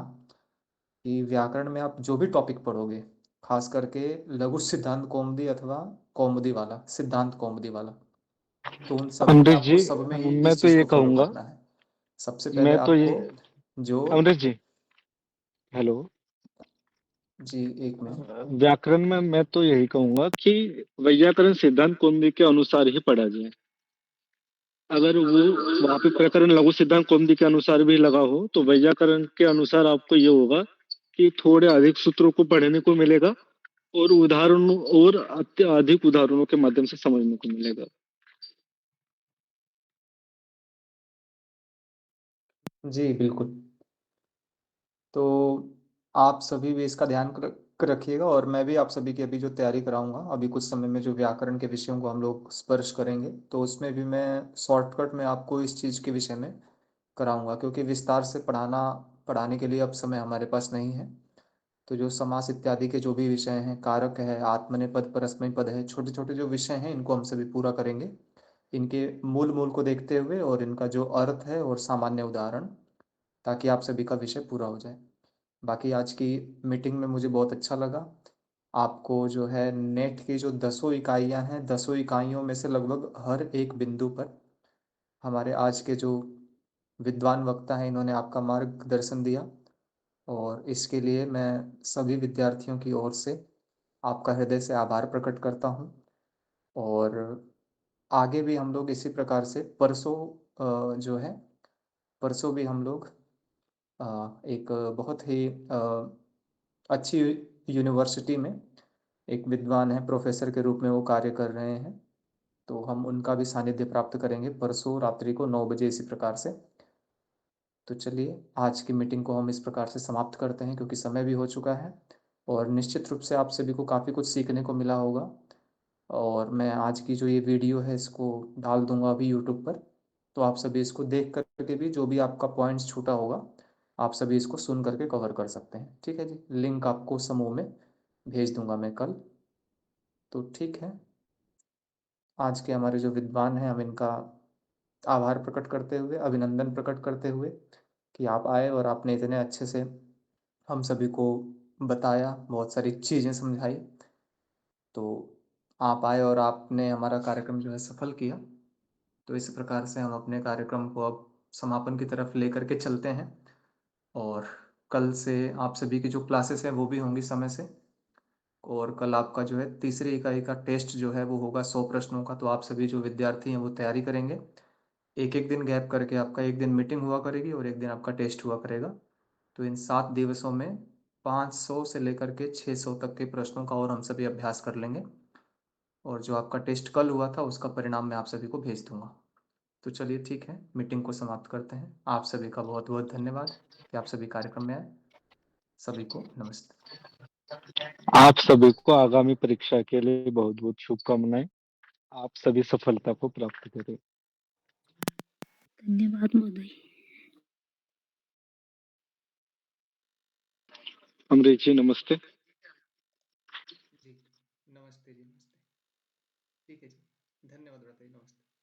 कि व्याकरण में आप जो भी टॉपिक पढ़ोगे, खास करके लघु सिद्धांत कौमुदी अथवा कौमुदी वाला, सिद्धांत कौमुदी वाला, तो उन सब में अमरीश आपको जी, सब में ही मैं इस तो चीज़ ये को फॉलो कहूंगा, करना है। सबसे पहले मैं तो ये, आपको जो, अमरीश जी, हेलो, जी एक मिनट। व्याकरण में मैं तो यही कहूंगा कि वैयाकरण सिद्धांत कौमुदी के अनुसार ही पढ़ा जाए। अगर वो वहां पे प्रकरण लघु सिद्धांत कौमुदी के अनुसार भी लगा हो तो वैयाकरण के अनुसार आपको ये होगा कि थोड़े अधिक सूत्रों को पढ़ने को मिलेगा, और उदाहरणों और अधिक उदाहरणों के माध्यम से समझने को मिलेगा। जी बिल्कुल। तो आप सभी भी इसका ध्यान रखिएगा, और मैं भी आप सभी की अभी जो तैयारी कराऊंगा अभी कुछ समय में, जो व्याकरण के विषयों को हम लोग स्पर्श करेंगे, तो उसमें भी मैं शॉर्टकट में आपको इस चीज़ के विषय में कराऊंगा, क्योंकि विस्तार से पढ़ाने के लिए अब समय हमारे पास नहीं है। तो जो समास इत्यादि के जो भी विषय हैं, कारक है, आत्मनेपद, परस्मय पद है, छोटे छोटे जो विषय हैं, इनको हम सभी पूरा करेंगे, इनके मूल मूल को देखते हुए और इनका जो अर्थ है और सामान्य उदाहरण, ताकि आप सभी का विषय पूरा हो जाए। बाकी आज की मीटिंग में मुझे बहुत अच्छा लगा। आपको जो है नेट की जो 10 इकाइयाँ हैं, 10 इकाइयों में से लगभग हर एक बिंदु पर हमारे आज के जो विद्वान वक्ता हैं, इन्होंने आपका मार्गदर्शन दिया, और इसके लिए मैं सभी विद्यार्थियों की ओर से आपका हृदय से आभार प्रकट करता हूँ। और आगे भी हम लोग इसी प्रकार से परसों जो है, परसों भी हम लोग एक बहुत ही अच्छी यूनिवर्सिटी में एक विद्वान है, प्रोफेसर के रूप में वो कार्य कर रहे हैं, तो हम उनका भी सानिध्य प्राप्त करेंगे परसों रात्रि को 9 बजे इसी प्रकार से। तो चलिए, आज की मीटिंग को हम इस प्रकार से समाप्त करते हैं, क्योंकि समय भी हो चुका है, और निश्चित रूप से आप सभी को काफ़ी कुछ सीखने को मिला होगा। और मैं आज की जो ये वीडियो है इसको डाल दूंगा अभी यूट्यूब पर, तो आप सभी इसको देख करके भी जो भी आपका पॉइंट्स छूटा होगा, आप सभी इसको सुन करके कवर कर सकते हैं। ठीक है जी, लिंक आपको समूह में भेज दूंगा मैं कल। तो ठीक है, आज के हमारे जो विद्वान हैं, हम इनका आभार प्रकट करते हुए, अभिनंदन प्रकट करते हुए कि आप आए और आपने इतने अच्छे से हम सभी को बताया, बहुत सारी चीज़ें समझाई, तो आप आए और आपने हमारा कार्यक्रम जो है सफल किया। तो इस प्रकार से हम अपने कार्यक्रम को अब समापन की तरफ लेकर के चलते हैं, और कल से आप सभी की जो क्लासेस है वो भी होंगी समय से। और कल आपका जो है तीसरी इकाई का टेस्ट जो है वो होगा 100 प्रश्नों का, तो आप सभी जो विद्यार्थी हैं वो तैयारी करेंगे। एक एक दिन गैप करके आपका एक दिन मीटिंग हुआ करेगी और एक दिन आपका टेस्ट हुआ करेगा। तो इन 7 दिवसों में 500 से लेकर के 600 तक के प्रश्नों का और हम सभी अभ्यास कर लेंगे, और जो आपका टेस्ट कल हुआ था उसका परिणाम मैं आप सभी को भेज दूंगा। तो चलिए ठीक है, मीटिंग को समाप्त करते हैं। आप सभी का बहुत बहुत धन्यवाद कि आप सभी कार्यक्रम में आए। सभी को नमस्ते। आप सभी को आगामी परीक्षा के लिए बहुत बहुत शुभकामनाएं। आप सभी सफलता को प्राप्त करें। धन्यवाद महोदय। अमरीश जी नमस्ते। जी नमस्ते जी, नमस्ते। ठीक है जी, धन्यवाद भ्राता जी, नमस्ते।